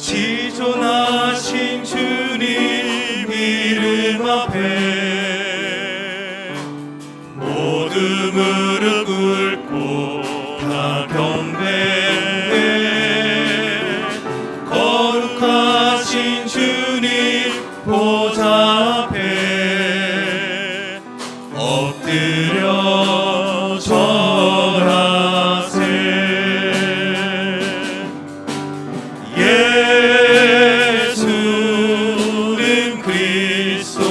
지존하신 주님 이름 앞에 모두 무릎 꿇고 다 경배해. 거룩하신 주님 보좌 앞에 엎드려 절하세. 예수는 그리스도,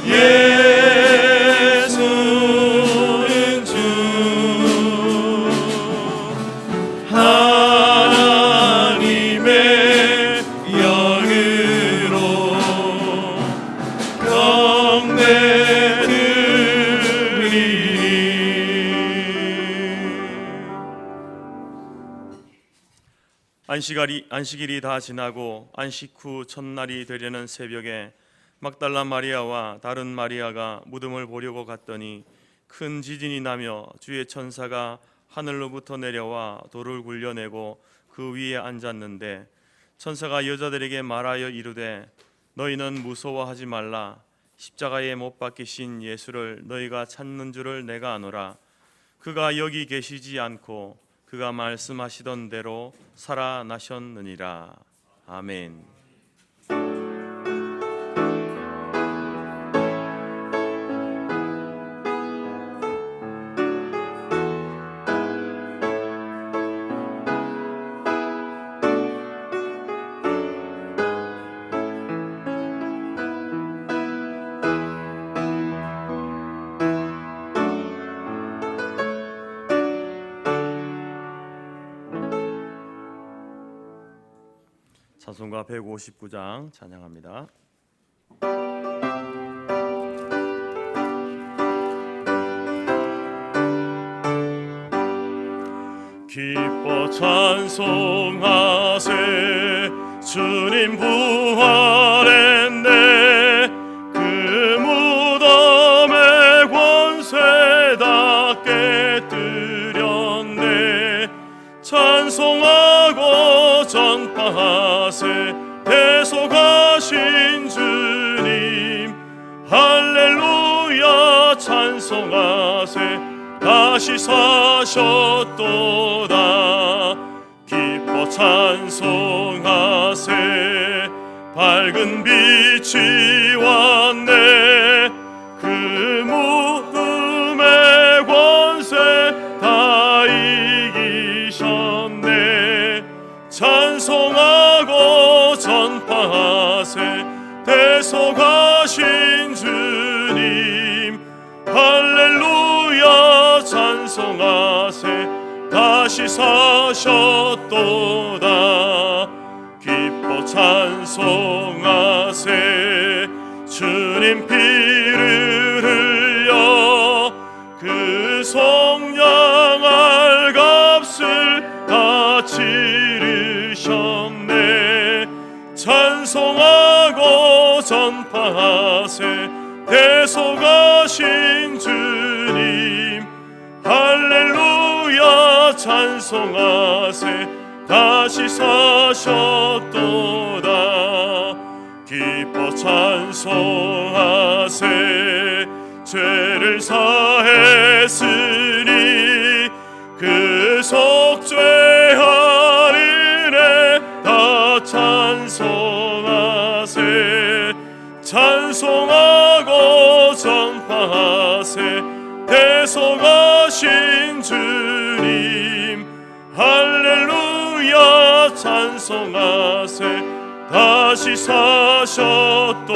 예수는 주, 하나님의 영으로 경배드리니. 안식일이 다 지나고 안식 후 첫날이 되려는 새벽에 막달라 마리아와 다른 마리아가 무덤을 보려고 갔더니 큰 지진이 나며 주의 천사가 하늘로부터 내려와 돌을 굴려내고 그 위에 앉았는데, 천사가 여자들에게 말하여 이르되 너희는 무서워하지 말라. 십자가에 못 박히신 예수를 너희가 찾는 줄을 내가 아노라. 그가 여기 계시지 않고 그가 말씀하시던 대로 살아나셨느니라. 아멘. 찬송가 159장 찬양합니다. 기뻐 찬송하세. 주님 부활했네. 그 무덤의 권세 다 깨뜨렸네. 찬송하고 전파하세. 대속하신 주님 할렐루야 찬송하세. 다시 사셨도다. 기뻐 찬송하세. 밝은 빛이 왔네. 그 무덤의 권세 다 이기셨네. 찬송하고 전파하세. 대속하신 주님 할렐루야 찬송하세. 다시 사셨도다. 기뻐 찬송하세. 주님 피를 흘려 그 속량할 값을 다 치르셨네. 찬송하고 전파하세. 대속하신 주님 할렐루야 찬송하세. 다시 사셨도다. 기뻐 찬송하세. 죄를 사했으니 그 속죄한 은혜 다 찬송하세. 찬송하고 전파하세. 대속하신 주님 할렐루야 찬송하세. 다시 사셨도다.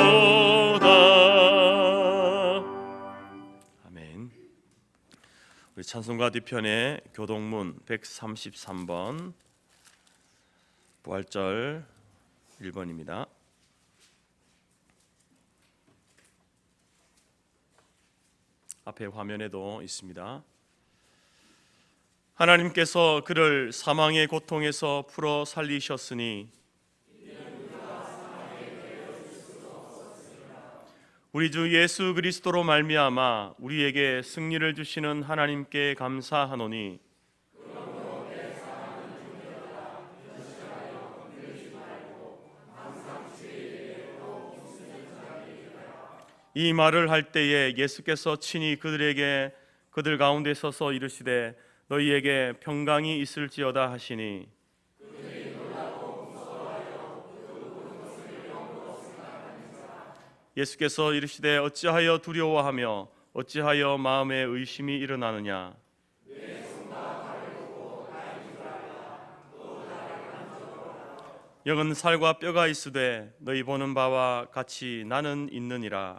아멘. 우리 찬송가 뒤편에 교동문 133번 부활절 1번입니다. 앞에 화면에도 있습니다. 하나님께서 그를 사망의 고통에서 풀어 살리셨으니 우리 주 예수 그리스도로 말미암아 우리에게 승리를 주시는 하나님께 감사하노니 이 말을 할 때에 예수께서 친히 그들 가운데 서서 이르시되 너희에게 평강이 있을지어다 하시니 예수께서 이르시되 어찌하여 두려워하며 어찌하여 마음에 의심이 일어나느냐. 영은 살과 뼈가 있으되 너희 보는 바와 같이 나는 있느니라.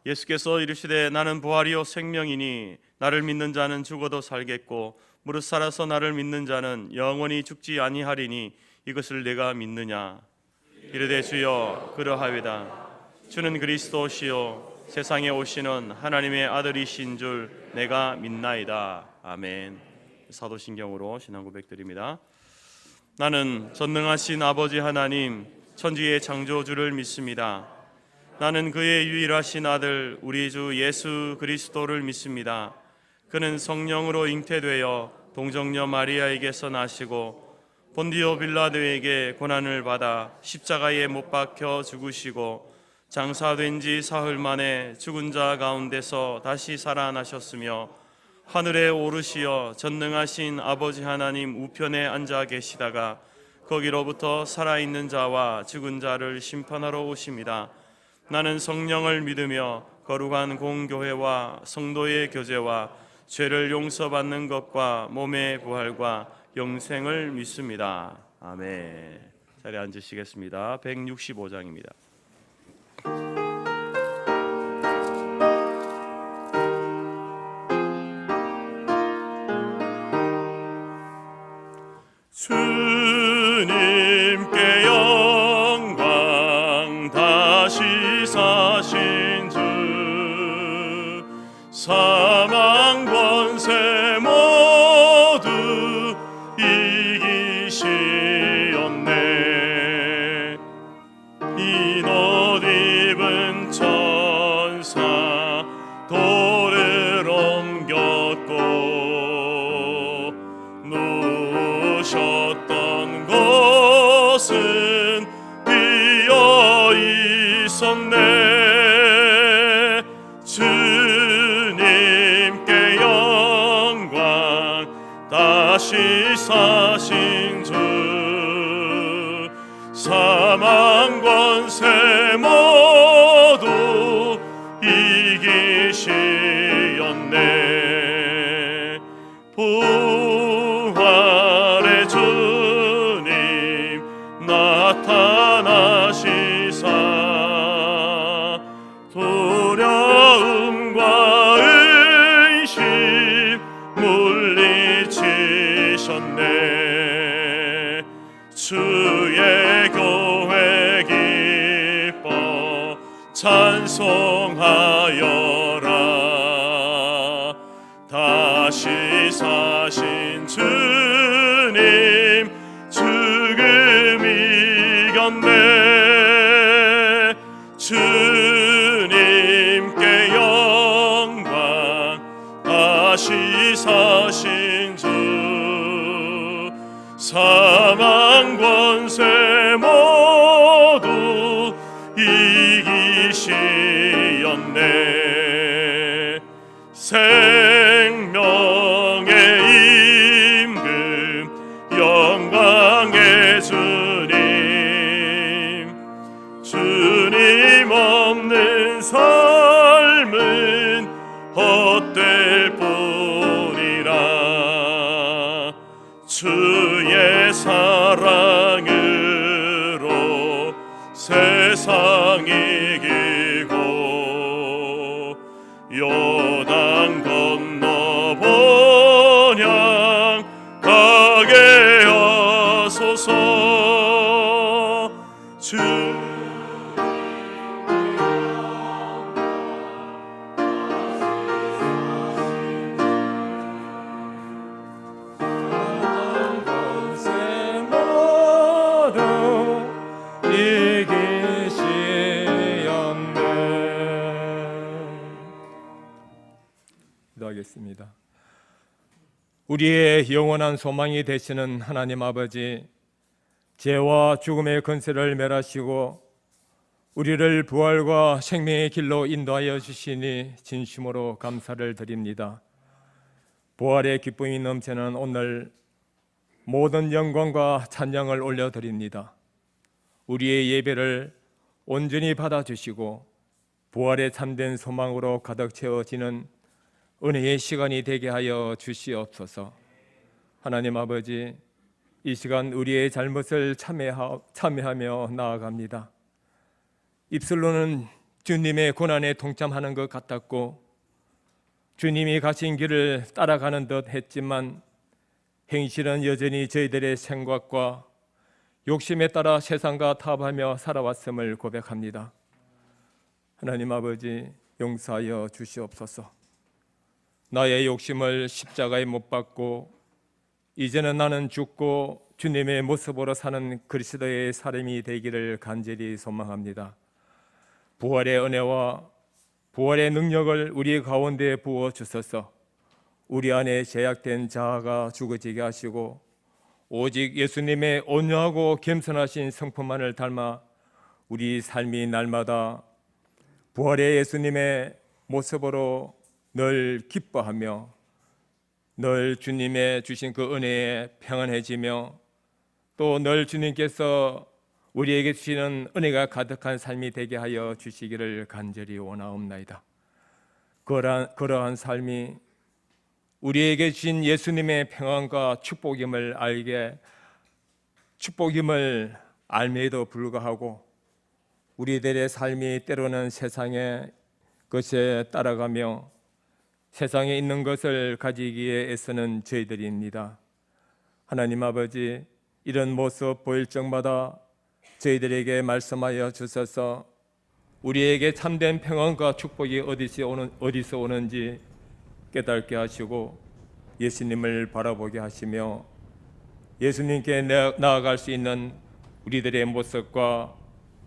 예수께서 이르시되 나는 부활이요 생명이니 나를 믿는 자는 죽어도 살겠고 무릇 살아서 나를 믿는 자는 영원히 죽지 아니하리니 이것을 내가 믿느냐. 이르되 주여 그러하외다. 주는 그리스도시요 세상에 오시는 하나님의 아들이신 줄 내가 믿나이다. 아멘. 사도신경으로 신앙 고백드립니다. 나는 전능하신 아버지 하나님 천지의 창조주를 믿습니다. 나는 그의 유일하신 아들 우리 주 예수 그리스도를 믿습니다. 그는 성령으로 잉태되어 동정녀 마리아에게서 나시고 본디오 빌라도에게 고난을 받아 십자가에 못 박혀 죽으시고 장사된 지 사흘 만에 죽은 자 가운데서 다시 살아나셨으며 하늘에 오르시어 전능하신 아버지 하나님 우편에 앉아 계시다가 거기로부터 살아있는 자와 죽은 자를 심판하러 오십니다. 나는 성령을 믿으며 거룩한 공교회와 성도의 교제와 죄를 용서받는 것과 몸의 부활과 영생을 믿습니다. 아멘. 자리에 앉으시겠습니다. 165장입니다. 주님께 영광 다시 사신 주 사망 권세 모두 이기시었네. 이 옷 입은 천사 돌을 옮겼고 누우셨던 곳은 비어 있었네. 주님께 영광 다시 사신 주 사망 권세 모두 이기시었네. 부활의 주님 나타나시사 두려움과 의심 물리치셨네. 주의 교회 기뻐 찬송하여라. 다시 사신 주님 죽음 이겼네. 주님께 영광 다시 사신 주 사망 권세 모두 이기시었네. 생명의 임금 영광의 주님 주님 없는 삶은 헛될 뿐이라. 주의 사랑으로 세상 이기고 요단 건너 본향 가게 하소서. 주 기도하겠습니다. 우리의 영원한 소망이 되시는 하나님 아버지, 죄와 죽음의 권세를 멸하시고 우리를 부활과 생명의 길로 인도하여 주시니 진심으로 감사를 드립니다. 부활의 기쁨이 넘치는 오늘 모든 영광과 찬양을 올려드립니다. 우리의 예배를 온전히 받아주시고 부활의 참된 소망으로 가득 채워지는 은혜의 시간이 되게 하여 주시옵소서. 하나님 아버지, 이 시간 우리의 잘못을 참회하며 나아갑니다. 입술로는 주님의 고난에 동참하는 것 같았고 주님이 가신 길을 따라가는 듯 했지만 행실은 여전히 저희들의 생각과 욕심에 따라 세상과 타협하며 살아왔음을 고백합니다. 하나님 아버지, 용서하여 주시옵소서. 나의 욕심을 십자가에 못 박고 이제는 나는 죽고 주님의 모습으로 사는 그리스도의 사람이 되기를 간절히 소망합니다. 부활의 은혜와 부활의 능력을 우리 가운데 부어 주셔서 우리 안에 제약된 자아가 죽어지게 하시고 오직 예수님의 온유하고 겸손하신 성품만을 닮아 우리 삶이 날마다 부활의 예수님의 모습으로 늘 기뻐하며 늘 주님의 주신 그 은혜에 평안해지며 또 늘 주님께서 우리에게 주시는 은혜가 가득한 삶이 되게 하여 주시기를 간절히 원하옵나이다. 그러한 삶이 우리에게 주신 예수님의 평안과 축복임을 알매도 불구하고 우리들의 삶이 때로는 세상의 것에 따라가며 세상에 있는 것을 가지기에 애쓰는 저희들입니다. 하나님 아버지, 이런 모습 보일 적마다 저희들에게 말씀하여 주셔서 우리에게 참된 평안과 축복이 어디서 오는지 깨닫게 하시고 예수님을 바라보게 하시며 예수님께 나아갈 수 있는 우리들의 모습과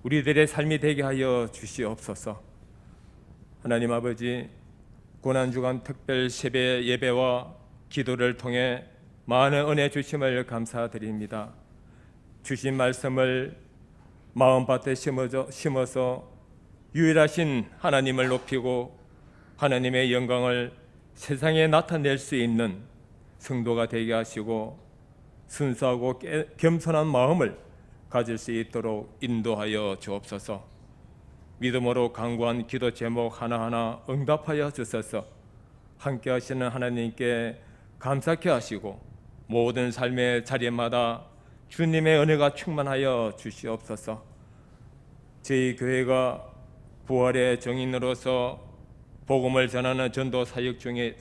우리들의 삶이 되게 하여 주시옵소서. 하나님 아버지, 고난주간 특별 세배 예배와 기도를 통해 많은 은혜 주심을 감사드립니다. 주신 말씀을 마음밭에 심어서 유일하신 하나님을 높이고 하나님의 영광을 세상에 나타낼 수 있는 성도가 되게 하시고 순수하고 겸손한 마음을 가질 수 있도록 인도하여 주옵소서. 믿음으로 간구한 기도 제목 하나하나 응답하여 주셔서 함께 하시는 하나님께 감사케 하시고 모든 삶의 자리마다 주님의 은혜가 충만하여 주시옵소서. 저희 교회가 부활의 정인으로서 복음을 전하는 전도 사역 중에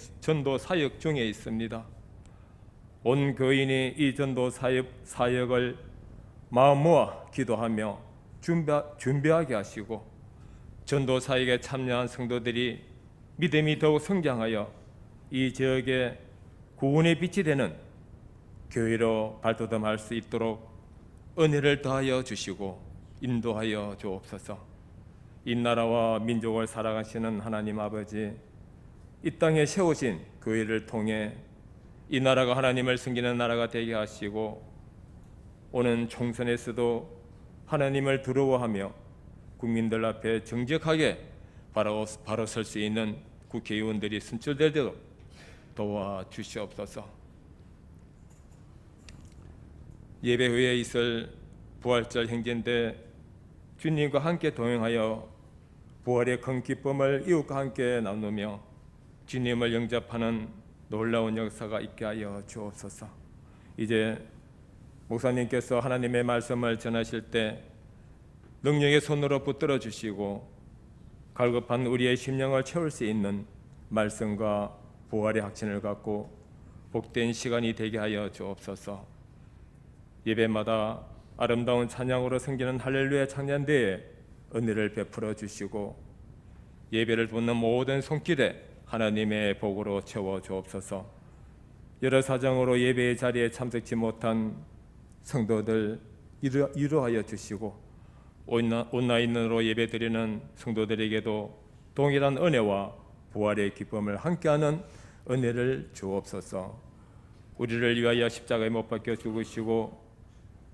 있습니다. 온 교인이 이 전도 사역을 마음 모아 기도하며 준비하게 하시고 전도 사역에 참여한 성도들이 믿음이 더욱 성장하여 이 지역에 구원의 빛이 되는 교회로 발돋움할 수 있도록 은혜를 더하여 주시고 인도하여 주옵소서. 이 나라와 민족을 살아가시는 하나님 아버지, 이 땅에 세우신 교회를 통해 이 나라가 하나님을 섬기는 나라가 되게 하시고 오는 총선에서도 하나님을 두려워하며 국민들 앞에 정직하게 바로 설 수 있는 국회의원들이 선출되도록 도와주시옵소서. 예배 후에 있을 부활절 행진대 주님과 함께 동행하여 부활의 큰 기쁨을 이웃과 함께 나누며 주님을 영접하는 놀라운 역사가 있게 하여 주옵소서. 이제 목사님께서 하나님의 말씀을 전하실 때 능력의 손으로 붙들어 주시고 갈급한 우리의 심령을 채울 수 있는 말씀과 부활의 확신을 갖고 복된 시간이 되게 하여 주옵소서. 예배마다 아름다운 찬양으로 섬기는 할렐루야 찬양대에 은혜를 베풀어 주시고 예배를 돕는 모든 손길에 하나님의 복으로 채워 주옵소서. 여러 사정으로 예배의 자리에 참석치 못한 성도들 위로하여 주시고 온라인으로 예배드리는 성도들에게도 동일한 은혜와 부활의 기쁨을 함께하는 은혜를 주옵소서. 우리를 위하여 십자가에 못 박혀 죽으시고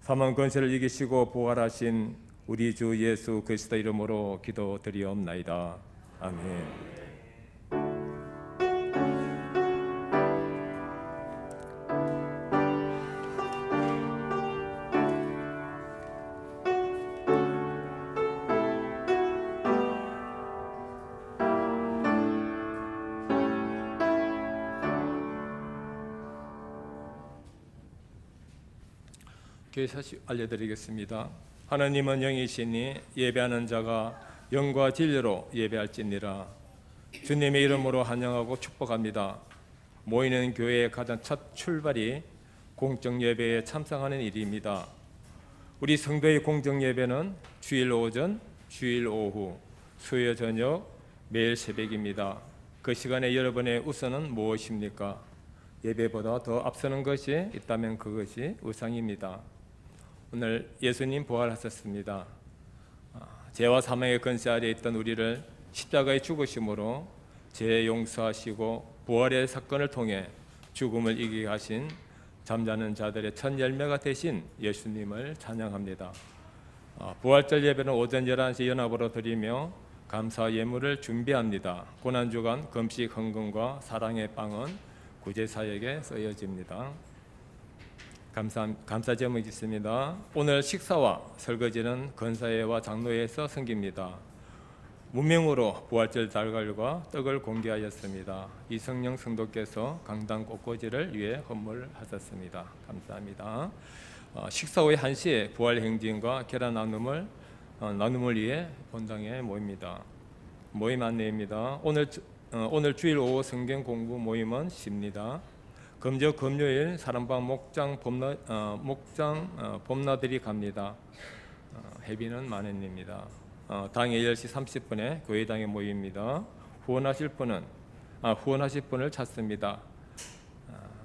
사망 권세를 이기시고 부활하신 우리 주 예수 그리스도 이름으로 기도드리옵나이다. 아멘. 교회 사실 알려드리겠습니다. 하나님은 영이시니 예배하는 자가 영과 진리로 예배할지니라. 주님의 이름으로 환영하고 축복합니다. 모이는 교회의 가장 첫 출발이 공적 예배에 참석하는 일입니다. 우리 성도의 공적 예배는 주일 오전, 주일 오후, 수요 저녁, 매일 새벽입니다. 그 시간에 여러분의 우선은 무엇입니까? 예배보다 더 앞서는 것이 있다면 그것이 우상입니다. 오늘 예수님 부활하셨습니다. 죄와 사망의 권세 아래에 있던 우리를 십자가에 죽으심으로 죄 용서하시고 부활의 사건을 통해 죽음을 이기게 하신 잠자는 자들의 첫 열매가 되신 예수님을 찬양합니다. 부활절 예배는 오전 11시 연합으로 드리며 감사 예물을 준비합니다. 고난주간 금식 헌금과 사랑의 빵은 구제사역에 쓰여집니다. 감사 제목이 있습니다. 오늘 식사와 설거지는 권사회와 장로회에서 섬깁니다. 무명으로 부활절 달걀과 떡을 공개하였습니다. 이성령 성도께서 강당 꽃꽂이를 위해 헌물하셨습니다. 감사합니다. 식사 후에 1시에 부활 행진과 계란 나눔을 위해 본당에 모입니다. 모임 안내입니다. 오늘 주일 오후 성경 공부 모임은 쉽니다. 금요일 사랑방 목장 봄나들이 갑니다. 회비는 10,000원입니다. 당일 10시 30분에 교회당에 모입니다. 후원하실 분을 찾습니다.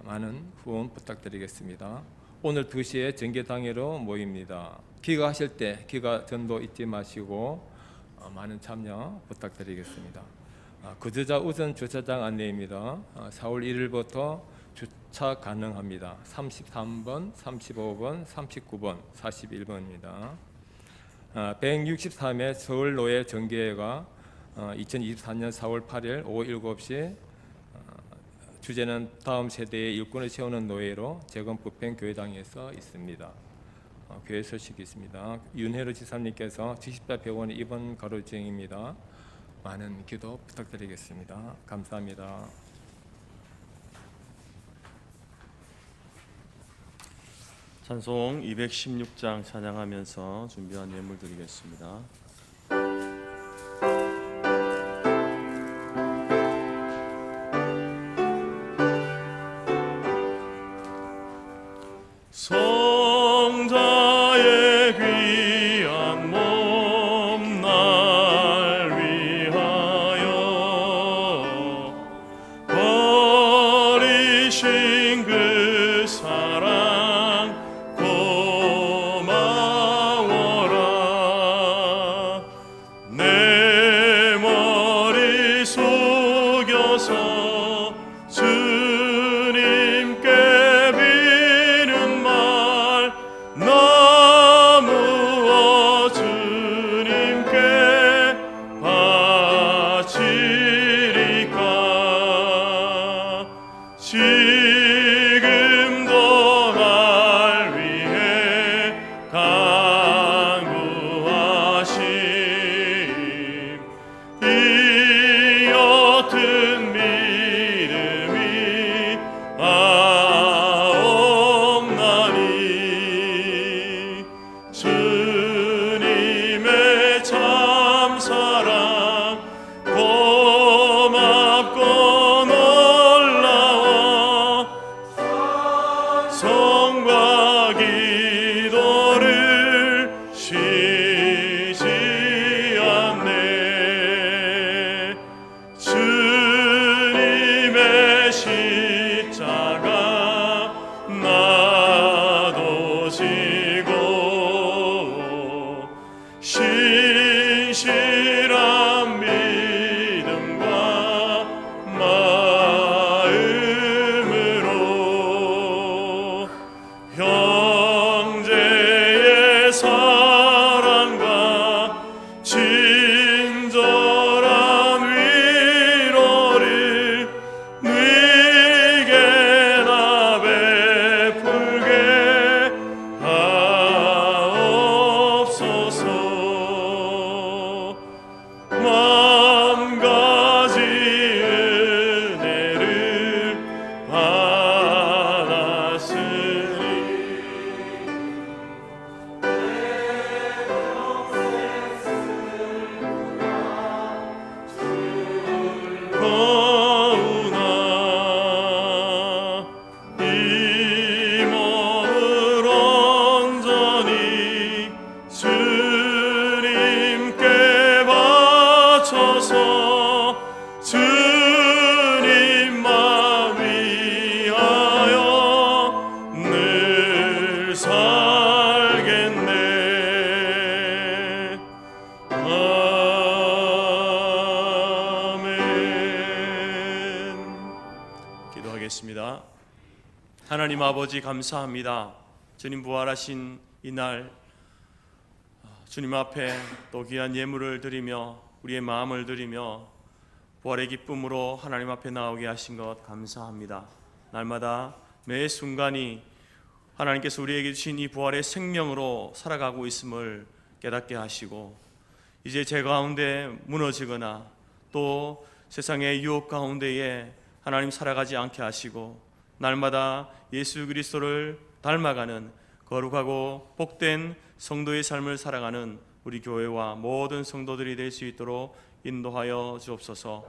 많은 후원 부탁드리겠습니다. 오늘 2시에 전개당회로 모입니다. 기가하실 때 기가 전도 잊지 마시고 많은 참여 부탁드리겠습니다. 거주자 우선 주차장 안내입니다. 4월 1일부터 주차 가능합니다. 33번, 35번, 39번, 41번입니다. 163회 서울노예 정기회가 2024년 4월 8일 오후 7시 주제는 다음 세대의 일꾼을 세우는 노예로 재건부평 교회당에서 있습니다. 교회 소식이 있습니다. 윤혜로 지사님께서 70대 병원 입원 가로 중입니다. 많은 기도 부탁드리겠습니다. 감사합니다. 찬송 216장 찬양하면서 준비한 예물 드리겠습니다. 성자의 귀한 몸 날 위하여 버리신 그 사랑 고마워라. 내 머리 숙여서 주님께 비는 말 나무어 주님께 바치리까. 지금도 날 위해 간구하심 이 옅은 믿음이 없나니. 주님의 참사랑 고맙고 놀라워 성과 기도를 쉬지 않네. 주님의 십자가 나도 지고 신실한 믿음과 마음으로 하나님 아버지 감사합니다. 주님 부활하신 이날 주님 앞에 또 귀한 예물을 드리며 우리의 마음을 드리며 부활의 기쁨으로 하나님 앞에 나오게 하신 것 감사합니다. 날마다 매 순간이 하나님께서 우리에게 주신 이 부활의 생명으로 살아가고 있음을 깨닫게 하시고 이제 제 가운데 무너지거나 또 세상의 유혹 가운데에 하나님 살아가지 않게 하시고 날마다 예수 그리스도를 닮아가는 거룩하고 복된 성도의 삶을 살아가는 우리 교회와 모든 성도들이 될 수 있도록 인도하여 주옵소서.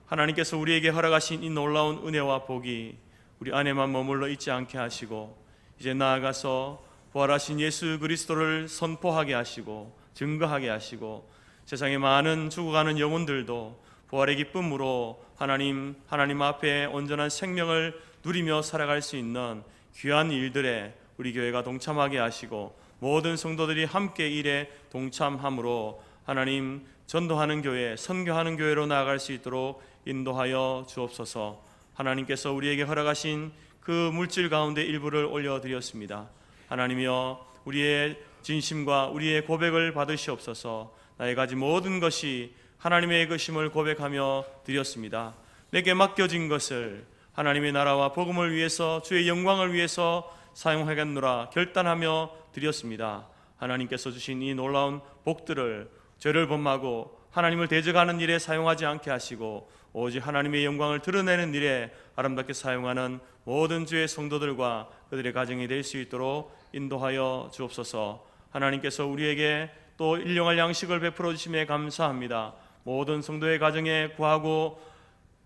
하나님께서 우리에게 허락하신 이 놀라운 은혜와 복이 우리 안에만 머물러 있지 않게 하시고 이제 나아가서 부활하신 예수 그리스도를 선포하게 하시고 증거하게 하시고 세상의 많은 죽어가는 영혼들도 부활의 기쁨으로 하나님 앞에 온전한 생명을 누리며 살아갈 수 있는 귀한 일들에 우리 교회가 동참하게 하시고 모든 성도들이 함께 일에 동참함으로 하나님 전도하는 교회, 선교하는 교회로 나아갈 수 있도록 인도하여 주옵소서. 하나님께서 우리에게 허락하신 그 물질 가운데 일부를 올려드렸습니다. 하나님이여 우리의 진심과 우리의 고백을 받으시옵소서. 나의 가진 모든 것이 하나님의 것임을 고백하며 드렸습니다. 내게 맡겨진 것을 하나님의 나라와 복음을 위해서 주의 영광을 위해서 사용하겠노라 결단하며 드렸습니다. 하나님께서 주신 이 놀라운 복들을 죄를 범하고 하나님을 대적하는 일에 사용하지 않게 하시고 오직 하나님의 영광을 드러내는 일에 아름답게 사용하는 모든 주의 성도들과 그들의 가정이 될 수 있도록 인도하여 주옵소서. 하나님께서 우리에게 또 일용할 양식을 베풀어 주심에 감사합니다. 모든 성도의 가정에 구하고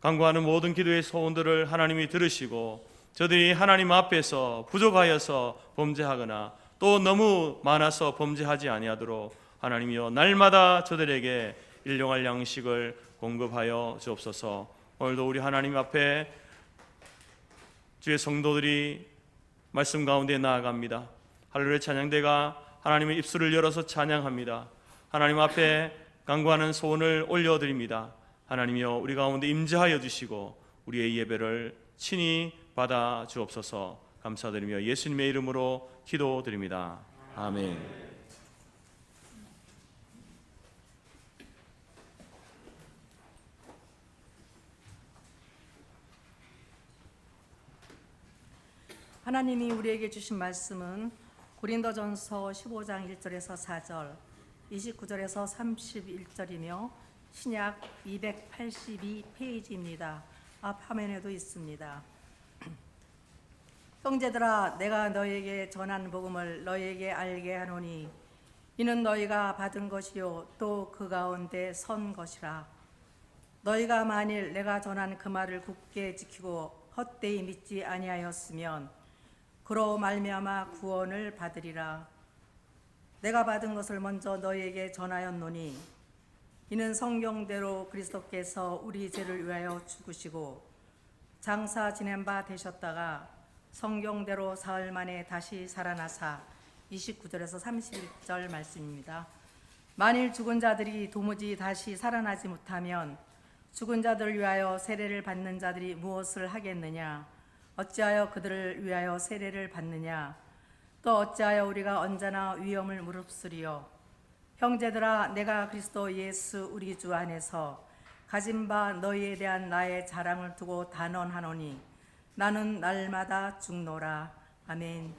간구하는 모든 기도의 소원들을 하나님이 들으시고 저들이 하나님 앞에서 부족하여서 범죄하거나 또 너무 많아서 범죄하지 아니하도록 하나님이여 날마다 저들에게 일용할 양식을 공급하여 주옵소서. 오늘도 우리 하나님 앞에 주의 성도들이 말씀 가운데 나아갑니다. 할렐루야 찬양대가 하나님의 입술을 열어서 찬양합니다. 하나님 앞에 간구하는 소원을 올려드립니다. 하나님이여 우리 가운데 임재하여 주시고 우리의 예배를 친히 받아 주옵소서. 감사드리며 예수님의 이름으로 기도드립니다. 아멘. 하나님이 우리에게 주신 말씀은 고린도전서 15장 1절에서 4절, 29절에서 31절이며 신약 282페이지입니다. 앞 화면에도 있습니다. 형제들아, 내가 너희에게 전한 복음을 너희에게 알게 하노니 이는 너희가 받은 것이요 또 그 가운데 선 것이라. 너희가 만일 내가 전한 그 말을 굳게 지키고 헛되이 믿지 아니하였으면 그로 말미암아 구원을 받으리라. 내가 받은 것을 먼저 너희에게 전하였노니 이는 성경대로 그리스도께서 우리 죄를 위하여 죽으시고 장사 지낸 바 되셨다가 성경대로 사흘 만에 다시 살아나사 29절에서 31절 말씀입니다. 만일 죽은 자들이 도무지 다시 살아나지 못하면 죽은 자들을 위하여 세례를 받는 자들이 무엇을 하겠느냐? 어찌하여 그들을 위하여 세례를 받느냐? 또 어찌하여 우리가 언제나 위험을 무릅쓰리요? 형제들아, 내가 그리스도 예수 우리 주 안에서 가진 바 너희에 대한 나의 자랑을 두고 단언하노니 나는 날마다 죽노라. 아멘.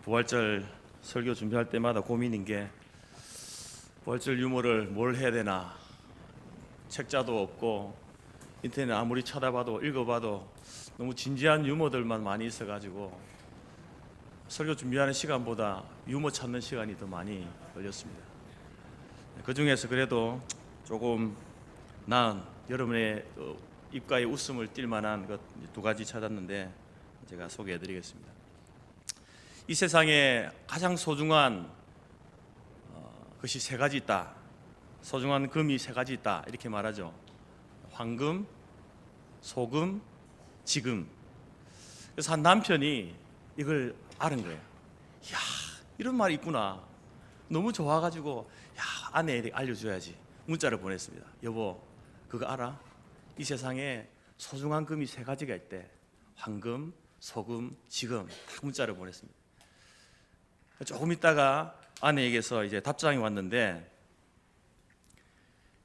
부활절 설교 준비할 때마다 고민인 게 부활절 유머를 뭘 해야 되나. 책자도 없고 인터넷 아무리 찾아봐도 읽어봐도 너무 진지한 유머들만 많이 있어가지고 설교 준비하는 시간보다 유머 찾는 시간이 더 많이 걸렸습니다. 그 중에서 그래도 조금 나은 여러분의 입가에 웃음을 띌 만한 것 두 가지 찾았는데 제가 소개해드리겠습니다. 이 세상에 가장 소중한 것이 세 가지 있다. 소중한 금이 세 가지 있다. 이렇게 말하죠. 황금, 소금, 지금. 그래서 한 남편이 이걸 아는 거예요. 이야, 이런 말이 있구나. 너무 좋아가지고 아내에게 알려줘야지. 문자를 보냈습니다. 여보, 그거 알아? 이 세상에 소중한 금이 세 가지가 있대. 황금, 소금, 지금. 딱 문자를 보냈습니다. 조금 있다가 아내에게서 이제 답장이 왔는데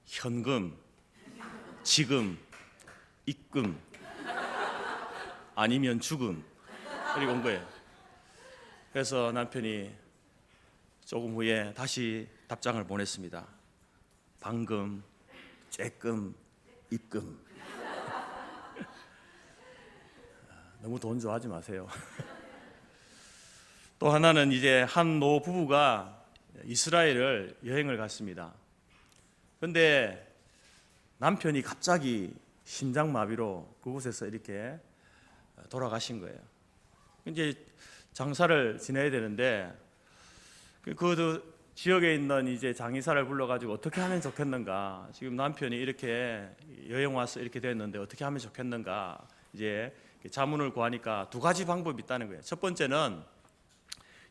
현금, 지금, 입금, 아니면 죽음. 이렇게 온 거예요. 그래서 남편이 조금 후에 다시 답장을 보냈습니다. 방금, 쬐끔, 입금. 너무 돈 좋아하지 마세요. 또 하나는 이제 한 노 부부가 이스라엘을 여행을 갔습니다. 그런데 남편이 갑자기 심장마비로 그곳에서 이렇게 돌아가신 거예요. 이제 장사를 지내야 되는데 그 지역에 있는 이제 장의사를 불러가지고 어떻게 하면 좋겠는가. 지금 남편이 이렇게 여행 와서 이렇게 됐는데 어떻게 하면 좋겠는가. 이제 자문을 구하니까 두 가지 방법이 있다는 거예요. 첫 번째는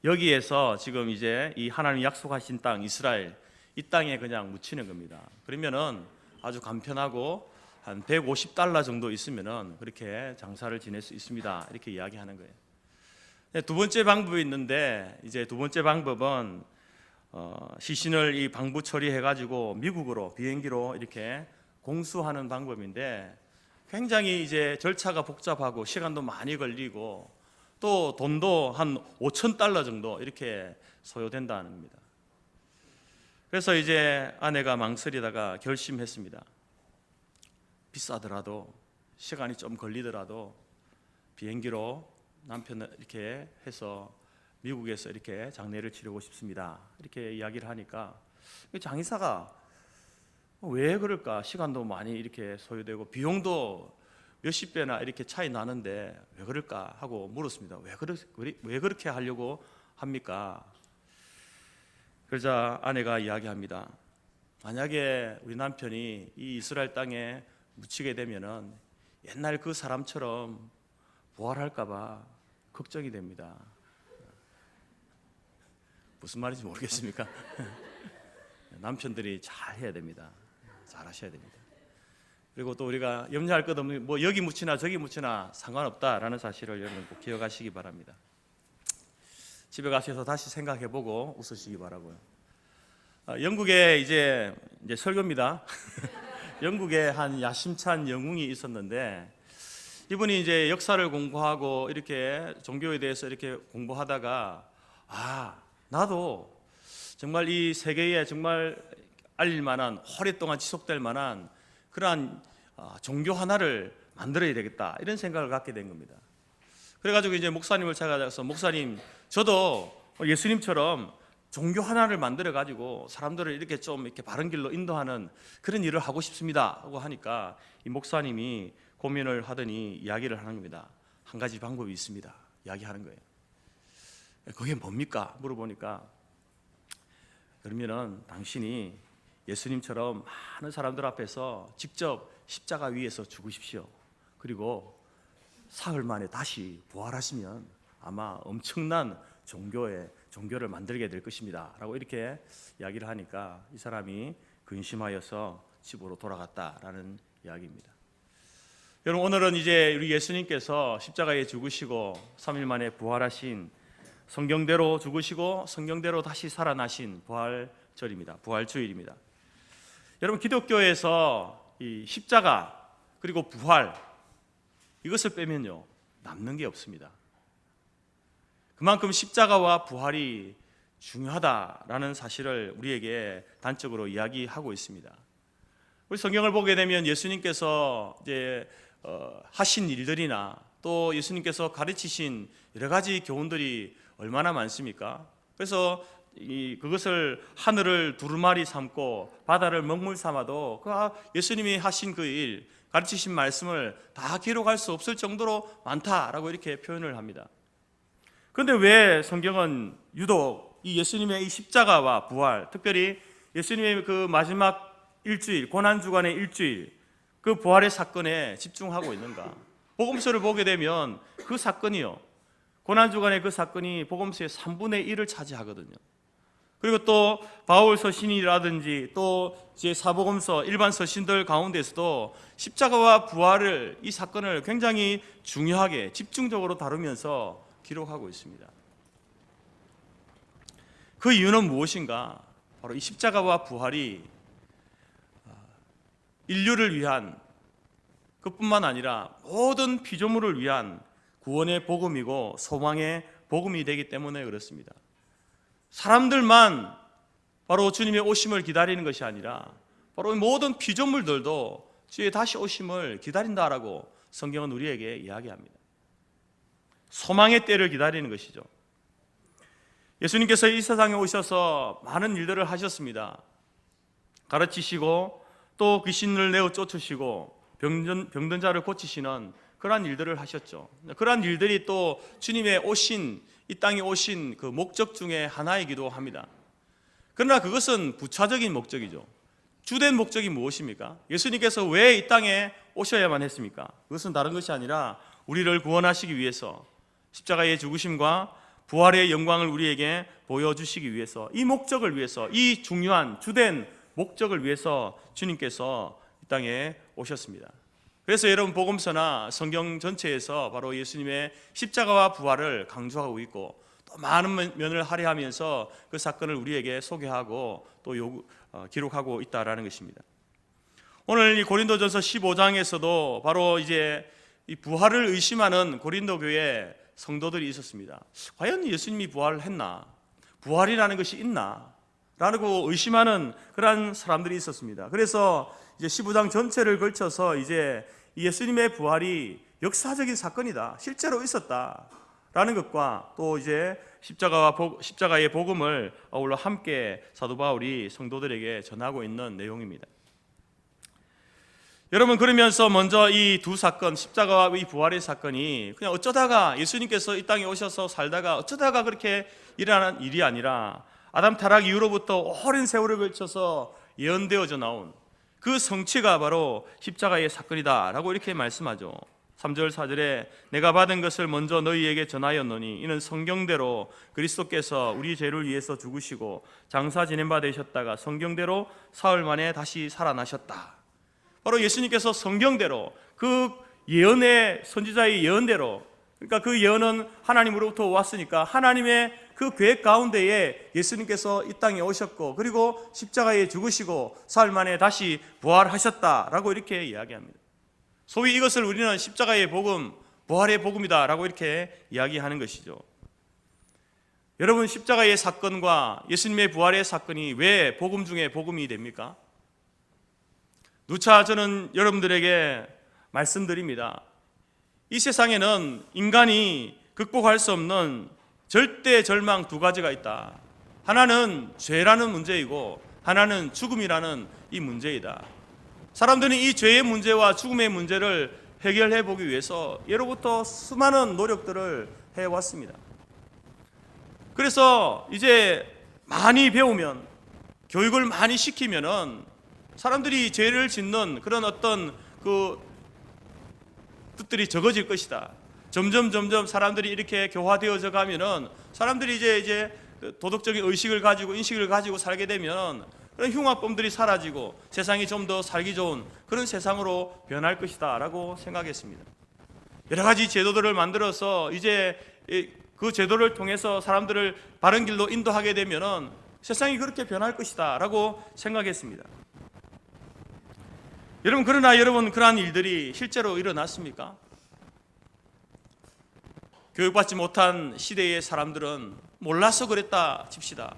여기에서 지금 이제 이 하나님 약속하신 땅 이스라엘 이 땅에 그냥 묻히는 겁니다. 그러면은 아주 간편하고 한 150달러 정도 있으면은 그렇게 장사를 지낼 수 있습니다. 이렇게 이야기하는 거예요. 두 번째 방법이 있는데 이제 두 번째 방법은 시신을 이 방부 처리해가지고 미국으로 비행기로 이렇게 공수하는 방법인데 굉장히 이제 절차가 복잡하고 시간도 많이 걸리고 또 돈도 한 5,000달러 정도 이렇게 소요된다는 겁니다. 그래서 이제 아내가 망설이다가 결심했습니다. 비싸더라도 시간이 좀 걸리더라도 비행기로 남편을 이렇게 해서 미국에서 이렇게 장례를 치르고 싶습니다. 이렇게 이야기를 하니까 장의사가 왜 그럴까? 시간도 많이 이렇게 소요되고 비용도 몇십 배나 이렇게 차이 나는데 왜 그럴까 하고 물었습니다. 왜 그렇게 하려고 합니까? 그러자 아내가 이야기합니다. 만약에 우리 남편이 이 이스라엘 땅에 묻히게 되면은 옛날 그 사람처럼 부활할까 봐 걱정이 됩니다. 무슨 말인지 모르겠습니까? 남편들이 잘 해야 됩니다. 잘 하셔야 됩니다. 그리고 또 우리가 염려할 것 없는 뭐 여기 묻히나 저기 묻히나 상관없다라는 사실을 여러분 꼭 기억하시기 바랍니다. 집에 가셔서 다시 생각해보고 웃으시기 바라고요. 영국에 이제 설교입니다. 영국에 한 야심찬 영웅이 있었는데 이분이 이제 역사를 공부하고 이렇게 종교에 대해서 이렇게 공부하다가 나도 정말 이 세계에 정말 알릴 만한 오랫동안 지속될 만한 그러한 종교 하나를 만들어야 되겠다 이런 생각을 갖게 된 겁니다. 그래가지고 이제 목사님을 찾아가서 목사님 저도 예수님처럼 종교 하나를 만들어 가지고 사람들을 이렇게 좀 이렇게 바른 길로 인도하는 그런 일을 하고 싶습니다 하고 하니까 이 목사님이 고민을 하더니 이야기를 하는 겁니다. 한 가지 방법이 있습니다. 이야기하는 거예요. 그게 뭡니까? 물어보니까 그러면은 당신이 예수님처럼 많은 사람들 앞에서 직접 십자가 위에서 죽으십시오. 그리고 사흘 만에 다시 부활하시면 아마 엄청난 종교를 만들게 될 것입니다 라고 이렇게 이야기를 하니까 이 사람이 근심하여서 집으로 돌아갔다라는 이야기입니다. 여러분 오늘은 이제 우리 예수님께서 십자가에 죽으시고 3일 만에 부활하신 성경대로 죽으시고 성경대로 다시 살아나신 부활절입니다. 부활주일입니다. 여러분 기독교에서 이 십자가 그리고 부활 이것을 빼면요 남는 게 없습니다. 그만큼 십자가와 부활이 중요하다라는 사실을 우리에게 단적으로 이야기하고 있습니다. 우리 성경을 보게 되면 예수님께서 이제 하신 일들이나 또 예수님께서 가르치신 여러 가지 교훈들이 얼마나 많습니까? 그래서 그것을 하늘을 두루마리 삼고 바다를 먹물 삼아도 예수님이 하신 그 일, 가르치신 말씀을 다 기록할 수 없을 정도로 많다라고 이렇게 표현을 합니다. 그런데 왜 성경은 유독 이 예수님의 이 십자가와 부활, 특별히 예수님의 그 마지막 일주일, 고난주간의 일주일, 그 부활의 사건에 집중하고 있는가? 복음서를 보게 되면 그 사건이요, 고난주간의 그 사건이 복음서의 3분의 1을 차지하거든요. 그리고 또 바울 서신이라든지 또 제 사복음서 일반 서신들 가운데서도 십자가와 부활을, 이 사건을 굉장히 중요하게 집중적으로 다루면서 기록하고 있습니다. 그 이유는 무엇인가? 바로 이 십자가와 부활이 인류를 위한, 그뿐만 아니라 모든 피조물을 위한 구원의 복음이고 소망의 복음이 되기 때문에 그렇습니다. 사람들만 바로 주님의 오심을 기다리는 것이 아니라 바로 모든 피조물들도 주의 다시 오심을 기다린다라고 성경은 우리에게 이야기합니다. 소망의 때를 기다리는 것이죠. 예수님께서 이 세상에 오셔서 많은 일들을 하셨습니다. 가르치시고 또 귀신을 내어 쫓으시고 병든 자를 고치시는 그러한 일들을 하셨죠. 그러한 일들이 또 주님의 오신, 이 땅에 오신 그 목적 중에 하나이기도 합니다. 그러나 그것은 부차적인 목적이죠. 주된 목적이 무엇입니까? 예수님께서 왜 이 땅에 오셔야만 했습니까? 그것은 다른 것이 아니라 우리를 구원하시기 위해서, 십자가의 죽으심과 부활의 영광을 우리에게 보여주시기 위해서, 이 목적을 위해서, 이 중요한 주된 목적을 위해서 주님께서 이 땅에 오셨습니다. 그래서 여러분 복음서나 성경 전체에서 바로 예수님의 십자가와 부활을 강조하고 있고 또 많은 면을 할애하면서 그 사건을 우리에게 소개하고 또 기록하고 있다라는 것입니다. 오늘 이 고린도전서 15장에서도 바로 이제 이 부활을 의심하는 고린도 교회 성도들이 있었습니다. 과연 예수님이 부활을 했나? 부활이라는 것이 있나? 라고 의심하는 그러한 사람들이 있었습니다. 그래서 이제 15장 전체를 걸쳐서 이제 예수님의 부활이 역사적인 사건이다, 실제로 있었다라는 것과 또 이제 십자가의 복음을 아울러 함께 사도 바울이 성도들에게 전하고 있는 내용입니다. 여러분, 그러면서 먼저 이 두 사건, 십자가와 이 부활의 사건이 그냥 어쩌다가 예수님께서 이 땅에 오셔서 살다가 어쩌다가 그렇게 일어난 일이 아니라 아담 타락 이후로부터 오랜 세월을 걸쳐서 예언되어져 나온 그 성취가 바로 십자가의 사건이다라고 이렇게 말씀하죠. 3절 4절에 내가 받은 것을 먼저 너희에게 전하였노니 이는 성경대로 그리스도께서 우리 죄를 위해서 죽으시고 장사 지낸 바 되셨다가 성경대로 사흘 만에 다시 살아나셨다. 바로 예수님께서 성경대로 그 예언의, 선지자의 예언대로, 그러니까 그 예언은 하나님으로부터 왔으니까 하나님의 그 계획 가운데에 예수님께서 이 땅에 오셨고 그리고 십자가에 죽으시고 사흘 만에 다시 부활하셨다라고 이렇게 이야기합니다. 소위 이것을 우리는 십자가의 복음, 부활의 복음이다라고 이렇게 이야기하는 것이죠. 여러분, 십자가의 사건과 예수님의 부활의 사건이 왜 복음 중에 복음이 됩니까? 누차 저는 여러분들에게 말씀드립니다. 이 세상에는 인간이 극복할 수 없는 절대 절망 두 가지가 있다. 하나는 죄라는 문제이고 하나는 죽음이라는 이 문제이다. 사람들은 이 죄의 문제와 죽음의 문제를 해결해 보기 위해서 예로부터 수많은 노력들을 해왔습니다. 그래서 이제 많이 배우면, 교육을 많이 시키면은 사람들이 죄를 짓는 그런 어떤 그 뜻들이 적어질 것이다. 점점 사람들이 이렇게 교화되어져 가면은 사람들이 이제 도덕적인 의식을 가지고 인식을 가지고 살게 되면 그런 흉악범들이 사라지고 세상이 좀 더 살기 좋은 그런 세상으로 변할 것이다라고 생각했습니다. 여러 가지 제도들을 만들어서 이제 그 제도를 통해서 사람들을 바른 길로 인도하게 되면은 세상이 그렇게 변할 것이다라고 생각했습니다. 여러분, 그러나 여러분, 그러한 일들이 실제로 일어났습니까? 교육받지 못한 시대의 사람들은 몰라서 그랬다 칩시다.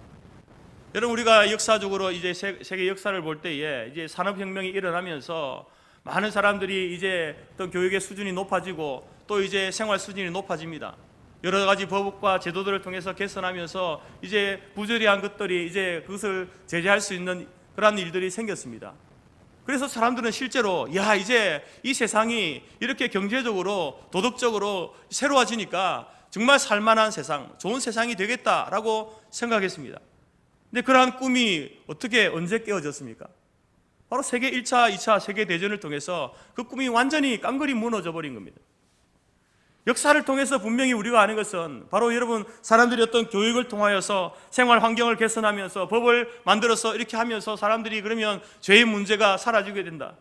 여러분, 우리가 역사적으로 이제 세계 역사를 볼 때에 이제 산업혁명이 일어나면서 많은 사람들이 이제 어떤 교육의 수준이 높아지고 또 이제 생활 수준이 높아집니다. 여러 가지 법과 제도들을 통해서 개선하면서 이제 부조리한 것들이 이제 그것을 제재할 수 있는 그런 일들이 생겼습니다. 그래서 사람들은 실제로 이제 이 세상이 이렇게 경제적으로 도덕적으로 새로워지니까 정말 살만한 세상, 좋은 세상이 되겠다라고 생각했습니다. 근데 그러한 꿈이 언제 깨어졌습니까? 바로 세계 1차, 2차 세계대전을 통해서 그 꿈이 완전히 깡그리 무너져 버린 겁니다. 역사를 통해서 분명히 우리가 아는 것은 바로 여러분, 사람들이 어떤 교육을 통하여서 생활 환경을 개선하면서 법을 만들어서 이렇게 하면서 사람들이 그러면 죄의 문제가 사라지게 된다.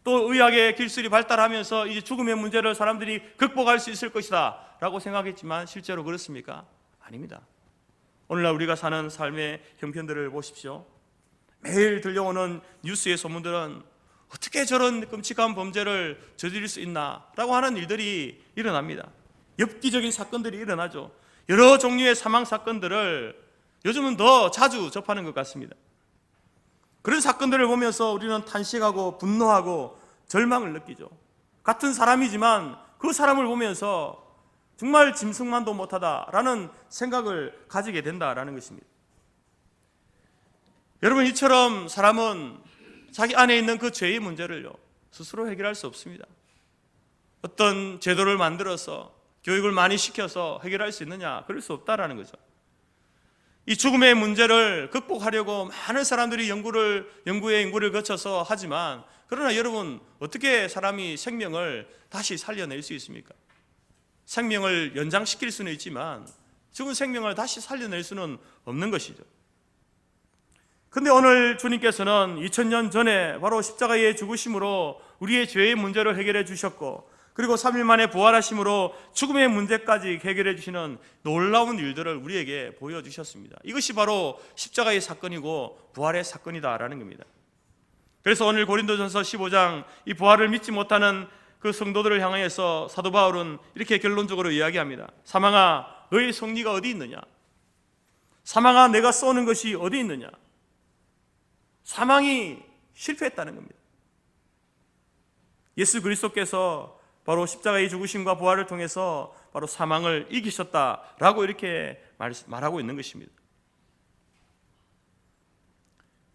또 의학의 기술이 발달하면서 이제 죽음의 문제를 사람들이 극복할 수 있을 것이다 라고 생각했지만 실제로 그렇습니까? 아닙니다. 오늘날 우리가 사는 삶의 형편들을 보십시오. 매일 들려오는 뉴스의 소문들은 어떻게 저런 끔찍한 범죄를 저지를 수 있나 라고 하는 일들이 일어납니다. 엽기적인 사건들이 일어나죠. 여러 종류의 사망 사건들을 요즘은 더 자주 접하는 것 같습니다. 그런 사건들을 보면서 우리는 탄식하고 분노하고 절망을 느끼죠. 같은 사람이지만 그 사람을 보면서 정말 짐승만도 못하다라는 생각을 가지게 된다라는 것입니다. 여러분, 이처럼 사람은 자기 안에 있는 그 죄의 문제를요 스스로 해결할 수 없습니다. 어떤 제도를 만들어서 교육을 많이 시켜서 해결할 수 있느냐? 그럴 수 없다라는 거죠. 이 죽음의 문제를 극복하려고 많은 사람들이 연구를 거쳐서 하지만, 그러나 여러분, 어떻게 사람이 생명을 다시 살려낼 수 있습니까? 생명을 연장시킬 수는 있지만 죽은 생명을 다시 살려낼 수는 없는 것이죠. 근데 오늘 주님께서는 2000년 전에 바로 십자가의 죽으심으로 우리의 죄의 문제를 해결해 주셨고, 그리고 3일 만에 부활하심으로 죽음의 문제까지 해결해 주시는 놀라운 일들을 우리에게 보여주셨습니다. 이것이 바로 십자가의 사건이고 부활의 사건이다라는 겁니다. 그래서 오늘 고린도전서 15장 이 부활을 믿지 못하는 그 성도들을 향해서 사도 바울은 이렇게 결론적으로 이야기합니다. 사망아, 너의 승리가 어디 있느냐? 사망아, 내가 쏘는 것이 어디 있느냐? 사망이 실패했다는 겁니다. 예수 그리스도께서 바로 십자가의 죽으심과 부활을 통해서 바로 사망을 이기셨다라고 이렇게 말하고 있는 것입니다.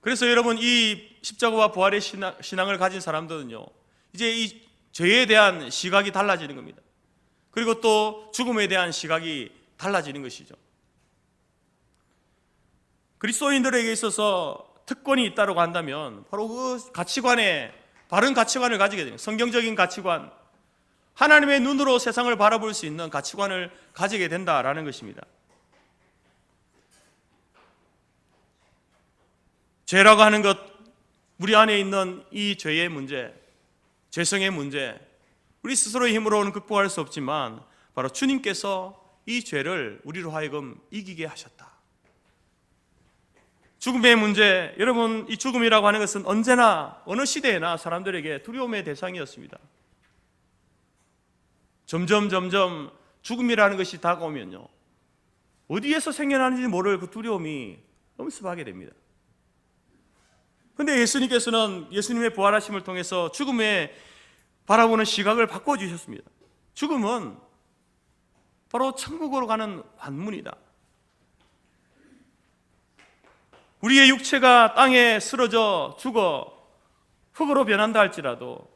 그래서 여러분, 이 십자가와 부활의 신앙을 가진 사람들은요 이제 이 죄에 대한 시각이 달라지는 겁니다. 그리고 또 죽음에 대한 시각이 달라지는 것이죠. 그리스도인들에게 있어서 특권이 있다고 한다면 바로 그 가치관에, 바른 가치관을 가지게 됩니다. 성경적인 가치관, 하나님의 눈으로 세상을 바라볼 수 있는 가치관을 가지게 된다라는 것입니다. 죄라고 하는 것, 우리 안에 있는 이 죄의 문제, 죄성의 문제, 우리 스스로의 힘으로는 극복할 수 없지만 바로 주님께서 이 죄를 우리로 하여금 이기게 하셨다. 죽음의 문제, 여러분, 이 죽음이라고 하는 것은 언제나 어느 시대에나 사람들에게 두려움의 대상이었습니다. 점점 죽음이라는 것이 다가오면요 어디에서 생겨나는지 모를 그 두려움이 엄습하게 됩니다. 그런데 예수님께서는 예수님의 부활하심을 통해서 죽음에 바라보는 시각을 바꿔주셨습니다. 죽음은 바로 천국으로 가는 관문이다. 우리의 육체가 땅에 쓰러져 죽어 흙으로 변한다 할지라도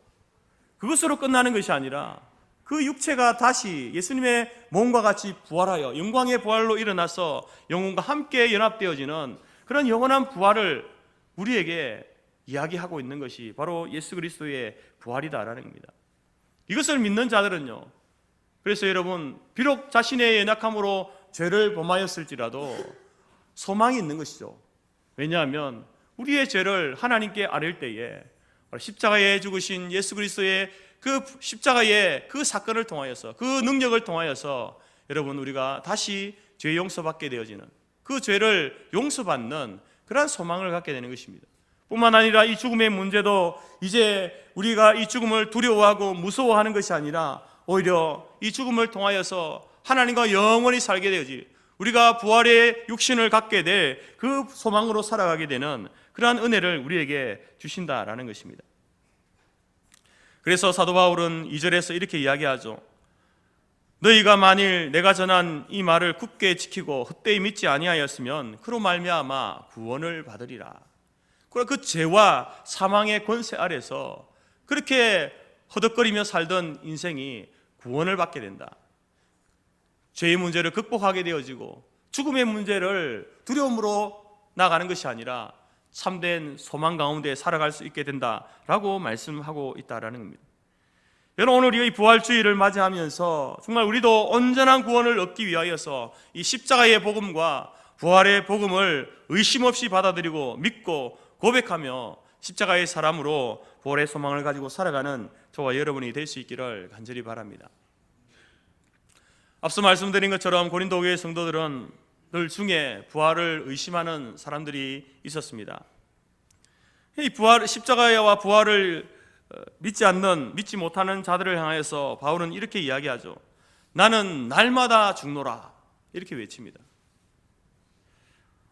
그것으로 끝나는 것이 아니라 그 육체가 다시 예수님의 몸과 같이 부활하여 영광의 부활로 일어나서 영혼과 함께 연합되어지는 그런 영원한 부활을 우리에게 이야기하고 있는 것이 바로 예수 그리스도의 부활이다라는 겁니다. 이것을 믿는 자들은요, 그래서 여러분, 비록 자신의 연약함으로 죄를 범하였을지라도 소망이 있는 것이죠. 왜냐하면 우리의 죄를 하나님께 아뢰을 때에 십자가에 죽으신 예수 그리스도의 그 십자가의 그 사건을 통하여서, 그 능력을 통하여서 여러분, 우리가 다시 죄 용서받게 되어지는, 그 죄를 용서받는 그러한 소망을 갖게 되는 것입니다. 뿐만 아니라 이 죽음의 문제도 이제 우리가 이 죽음을 두려워하고 무서워하는 것이 아니라 오히려 이 죽음을 통하여서 하나님과 영원히 살게 되지, 우리가 부활의 육신을 갖게 될 그 소망으로 살아가게 되는 그러한 은혜를 우리에게 주신다라는 것입니다. 그래서 사도 바울은 2절에서 이렇게 이야기하죠. 너희가 만일 내가 전한 이 말을 굳게 지키고 헛되이 믿지 아니하였으면 그로 말미암아 구원을 받으리라. 그 죄와 사망의 권세 아래서 그렇게 허덕거리며 살던 인생이 구원을 받게 된다. 죄의 문제를 극복하게 되어지고 죽음의 문제를 두려움으로 나가는 것이 아니라 참된 소망 가운데 살아갈 수 있게 된다라고 말씀하고 있다라는 겁니다. 여러분, 오늘 이 부활주의를 맞이하면서 정말 우리도 온전한 구원을 얻기 위하여서 이 십자가의 복음과 부활의 복음을 의심 없이 받아들이고 믿고 고백하며 십자가의 사람으로 부활의 소망을 가지고 살아가는 저와 여러분이 될 수 있기를 간절히 바랍니다. 앞서 말씀드린 것처럼 고린도 교회 성도들은 늘 중에 부활을 의심하는 사람들이 있었습니다. 이 십자가와 부활을 믿지 못하는 자들을 향해서 바울은 이렇게 이야기하죠. 나는 날마다 죽노라, 이렇게 외칩니다.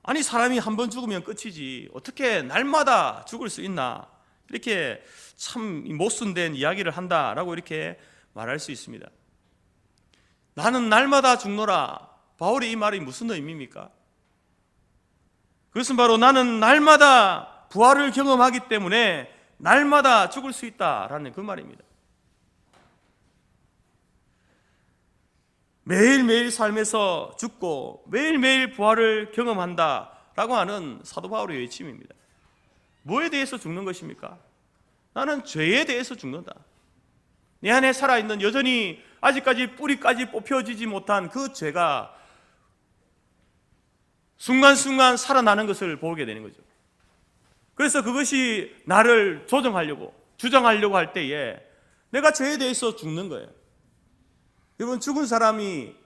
아니, 사람이 한 번 죽으면 끝이지 어떻게 날마다 죽을 수 있나, 이렇게 참 못순된 이야기를 한다라고 이렇게 말할 수 있습니다. 나는 날마다 죽노라, 바울의 이 말이 무슨 의미입니까? 그것은 바로 나는 날마다 부활을 경험하기 때문에 날마다 죽을 수 있다라는 그 말입니다. 매일매일 삶에서 죽고 매일매일 부활을 경험한다라고 하는 사도 바울의 외침입니다. 뭐에 대해서 죽는 것입니까? 나는 죄에 대해서 죽는다. 내 안에 살아있는, 여전히 아직까지 뿌리까지 뽑혀지지 못한 그 죄가 순간순간 살아나는 것을 보게 되는 거죠. 그래서 그것이 나를 조정하려고, 주장하려고 할 때에 내가 죄에 대해서 죽는 거예요. 여러분, 죽은 사람이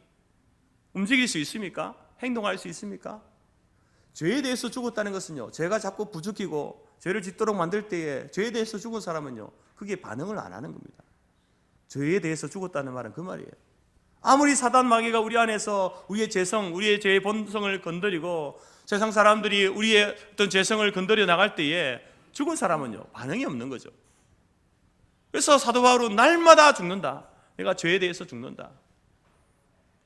움직일 수 있습니까? 행동할 수 있습니까? 죄에 대해서 죽었다는 것은요, 죄가 자꾸 부추기고 죄를 짓도록 만들 때에 죄에 대해서 죽은 사람은요, 그게 반응을 안 하는 겁니다. 죄에 대해서 죽었다는 말은 그 말이에요. 아무리 사단 마귀가 우리 안에서 우리의 죄성, 우리의 죄의 본성을 건드리고 세상 사람들이 우리의 어떤 죄성을 건드려 나갈 때에 죽은 사람은요, 반응이 없는 거죠. 그래서 사도 바울은 날마다 죽는다. 내가 죄에 대해서 죽는다.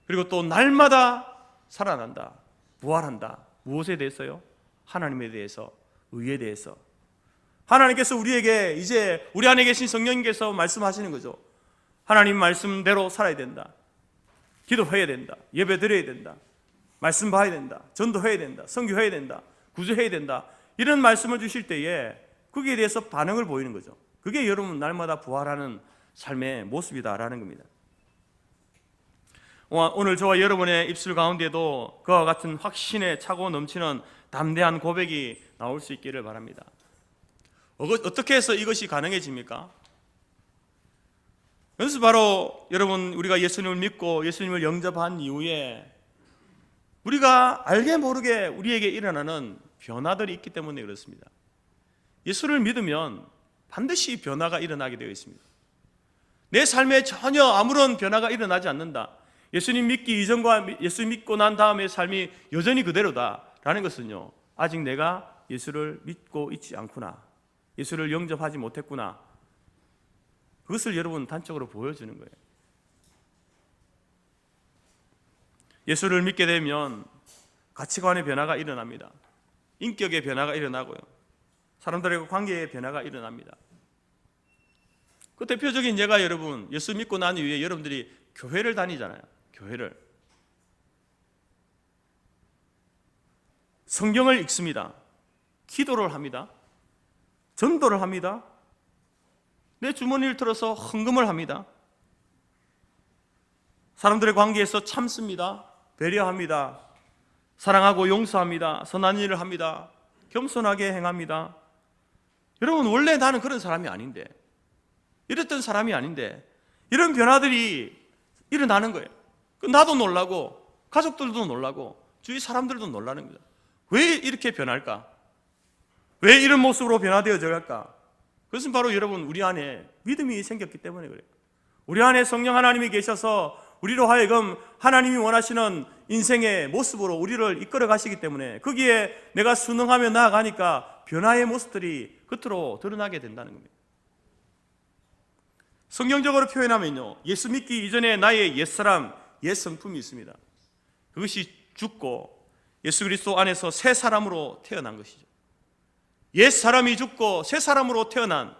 그리고 또 날마다 살아난다. 부활한다. 무엇에 대해서요? 하나님에 대해서, 의에 대해서. 하나님께서 우리에게, 이제 우리 안에 계신 성령님께서 말씀하시는 거죠. 하나님 말씀대로 살아야 된다. 기도해야 된다. 예배 드려야 된다. 말씀 봐야 된다. 전도해야 된다. 선교해야 된다. 구제해야 된다. 이런 말씀을 주실 때에 거기에 대해서 반응을 보이는 거죠. 그게 여러분 날마다 부활하는 삶의 모습이다라는 겁니다. 오늘 저와 여러분의 입술 가운데도 그와 같은 확신에 차고 넘치는 담대한 고백이 나올 수 있기를 바랍니다. 어떻게 해서 이것이 가능해집니까? 그래서 바로 여러분, 우리가 예수님을 믿고 예수님을 영접한 이후에 우리가 알게 모르게 우리에게 일어나는 변화들이 있기 때문에 그렇습니다. 예수를 믿으면 반드시 변화가 일어나게 되어 있습니다. 내 삶에 전혀 아무런 변화가 일어나지 않는다. 예수님 믿기 이전과 예수 믿고 난 다음의 삶이 여전히 그대로다라는 것은요, 아직 내가 예수를 믿고 있지 않구나, 예수를 영접하지 못했구나, 그것을 여러분 단적으로 보여주는 거예요. 예수를 믿게 되면 가치관의 변화가 일어납니다. 인격의 변화가 일어나고요, 사람들과 관계의 변화가 일어납니다. 그 대표적인 예가, 여러분, 예수 믿고 난 이후에 여러분들이 교회를 다니잖아요. 교회를, 성경을 읽습니다. 기도를 합니다. 전도를 합니다. 내 주머니를 틀어서 헌금을 합니다. 사람들의 관계에서 참습니다. 배려합니다. 사랑하고 용서합니다. 선한 일을 합니다. 겸손하게 행합니다. 여러분, 원래 나는 그런 사람이 아닌데, 이랬던 사람이 아닌데 이런 변화들이 일어나는 거예요. 나도 놀라고 가족들도 놀라고 주위 사람들도 놀라는 거예요. 왜 이렇게 변할까? 왜 이런 모습으로 변화되어져 갈까? 그것은 바로 여러분, 우리 안에 믿음이 생겼기 때문에 그래요. 우리 안에 성령 하나님이 계셔서 우리로 하여금 하나님이 원하시는 인생의 모습으로 우리를 이끌어 가시기 때문에 거기에 내가 순응하며 나아가니까 변화의 모습들이 겉으로 드러나게 된다는 겁니다. 성경적으로 표현하면요, 예수 믿기 이전에 나의 옛사람, 옛 성품이 있습니다. 그것이 죽고 예수 그리스도 안에서 새 사람으로 태어난 것이죠. 옛 사람이 죽고 새 사람으로 태어난,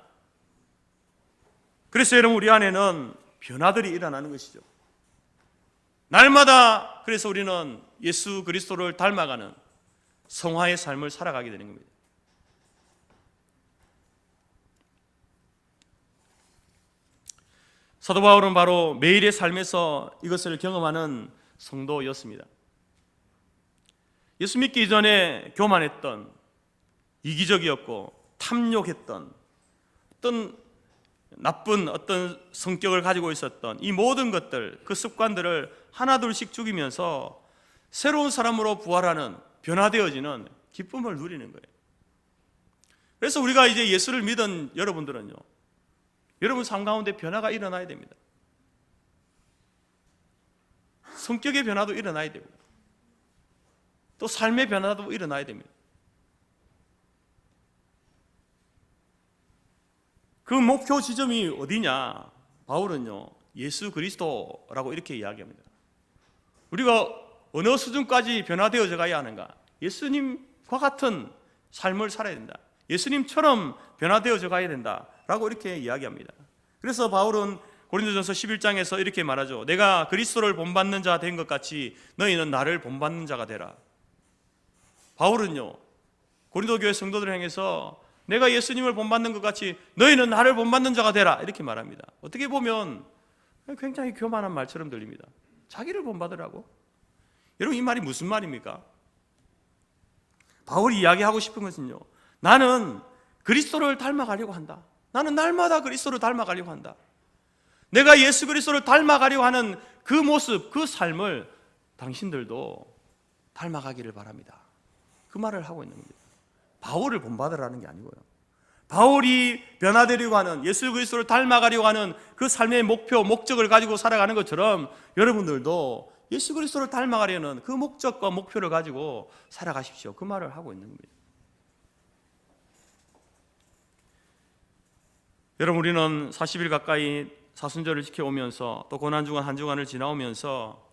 그래서 여러분 우리 안에는 변화들이 일어나는 것이죠. 날마다 그래서 우리는 예수 그리스도를 닮아가는 성화의 삶을 살아가게 되는 겁니다. 사도 바울은 바로 매일의 삶에서 이것을 경험하는 성도였습니다. 예수 믿기 이전에 교만했던, 이기적이었고 탐욕했던, 어떤 나쁜 어떤 성격을 가지고 있었던 이 모든 것들, 그 습관들을 하나둘씩 죽이면서 새로운 사람으로 부활하는, 변화되어지는 기쁨을 누리는 거예요. 그래서 우리가 이제 예수를 믿은 여러분들은요, 여러분 삶 가운데 변화가 일어나야 됩니다. 성격의 변화도 일어나야 되고 또 삶의 변화도 일어나야 됩니다. 그 목표 지점이 어디냐? 바울은요, 예수 그리스도라고 이렇게 이야기합니다. 우리가 어느 수준까지 변화되어져 가야 하는가? 예수님과 같은 삶을 살아야 된다. 예수님처럼 변화되어져 가야 된다라고 이렇게 이야기합니다. 그래서 바울은 고린도전서 11장에서 이렇게 말하죠. 내가 그리스도를 본받는 자 된 것 같이 너희는 나를 본받는 자가 되라. 바울은요, 고린도 교회 성도들을 향해서 내가 예수님을 본받는 것 같이 너희는 나를 본받는 자가 되라 이렇게 말합니다. 어떻게 보면 굉장히 교만한 말처럼 들립니다. 자기를 본받으라고? 여러분 이 말이 무슨 말입니까? 바울이 이야기하고 싶은 것은요, 나는 그리스도를 닮아가려고 한다. 나는 날마다 그리스도를 닮아가려고 한다. 내가 예수 그리스도를 닮아가려고 하는 그 모습, 그 삶을 당신들도 닮아가기를 바랍니다. 그 말을 하고 있는 겁니다. 바울을 본받으라는 게 아니고요, 바울이 변화되려고 하는, 예수 그리스도를 닮아가려고 하는 그 삶의 목표, 목적을 가지고 살아가는 것처럼 여러분들도 예수 그리스도를 닮아가려는 그 목적과 목표를 가지고 살아가십시오. 그 말을 하고 있는 겁니다. 여러분 우리는 40일 가까이 사순절을 지켜오면서 또 고난주간 한 주간을 지나오면서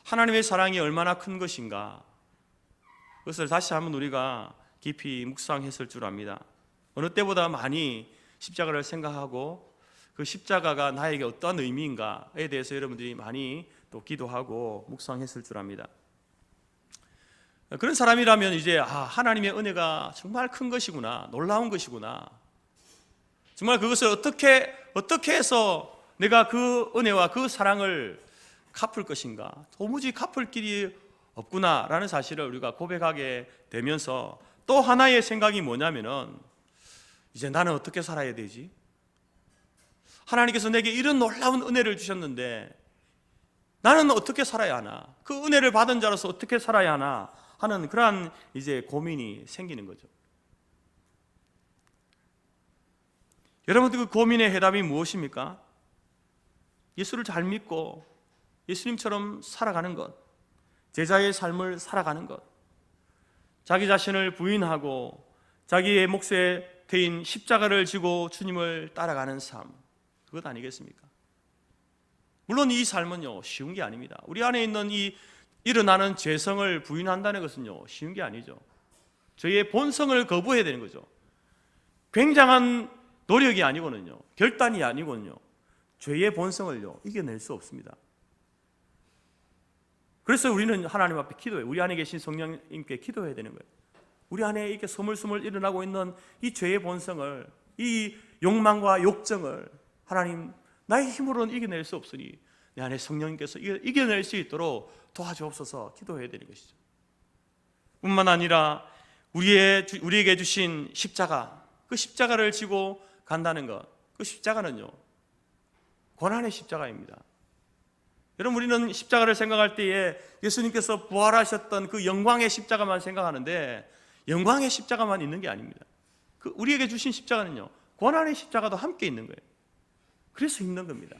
하나님의 사랑이 얼마나 큰 것인가, 그것을 다시 한번 우리가 깊이 묵상했을 줄 압니다. 어느 때보다 많이 십자가를 생각하고 그 십자가가 나에게 어떠한 의미인가에 대해서 여러분들이 많이 또 기도하고 묵상했을 줄 압니다. 그런 사람이라면 이제 하나님의 은혜가 정말 큰 것이구나, 놀라운 것이구나, 정말 그것을 어떻게 해서 내가 그 은혜와 그 사랑을 갚을 것인가, 도무지 갚을 길이 없구나라는 사실을 우리가 고백하게 되면서 또 하나의 생각이 뭐냐면은, 이제 나는 어떻게 살아야 되지? 하나님께서 내게 이런 놀라운 은혜를 주셨는데 나는 어떻게 살아야 하나? 그 은혜를 받은 자로서 어떻게 살아야 하나 하는 그러한 이제 고민이 생기는 거죠. 여러분들 그 고민의 해답이 무엇입니까? 예수를 잘 믿고 예수님처럼 살아가는 것, 제자의 삶을 살아가는 것, 자기 자신을 부인하고 자기의 몫의 대인 십자가를 지고 주님을 따라가는 삶, 그것 아니겠습니까? 물론 이 삶은요 쉬운 게 아닙니다. 우리 안에 있는 이 일어나는 죄성을 부인한다는 것은요 쉬운 게 아니죠. 저희의 본성을 거부해야 되는 거죠. 굉장한 노력이 아니고는요, 결단이 아니고는요, 죄의 본성을요 이겨낼 수 없습니다. 그래서 우리는 하나님 앞에 기도해요. 우리 안에 계신 성령님께 기도해야 되는 거예요. 우리 안에 이렇게 스물스물 일어나고 있는 이 죄의 본성을, 이 욕망과 욕정을 하나님, 나의 힘으로는 이겨낼 수 없으니 내 안에 성령님께서 이겨낼 수 있도록 도와주옵소서 기도해야 되는 것이죠. 뿐만 아니라 우리에게 주신 십자가, 그 십자가를 지고 간다는 것, 그 십자가는요 고난의 십자가입니다. 여러분 우리는 십자가를 생각할 때에 예수님께서 부활하셨던 그 영광의 십자가만 생각하는데 영광의 십자가만 있는 게 아닙니다. 그 우리에게 주신 십자가는요 고난의 십자가도 함께 있는 거예요. 그래서 힘든 겁니다.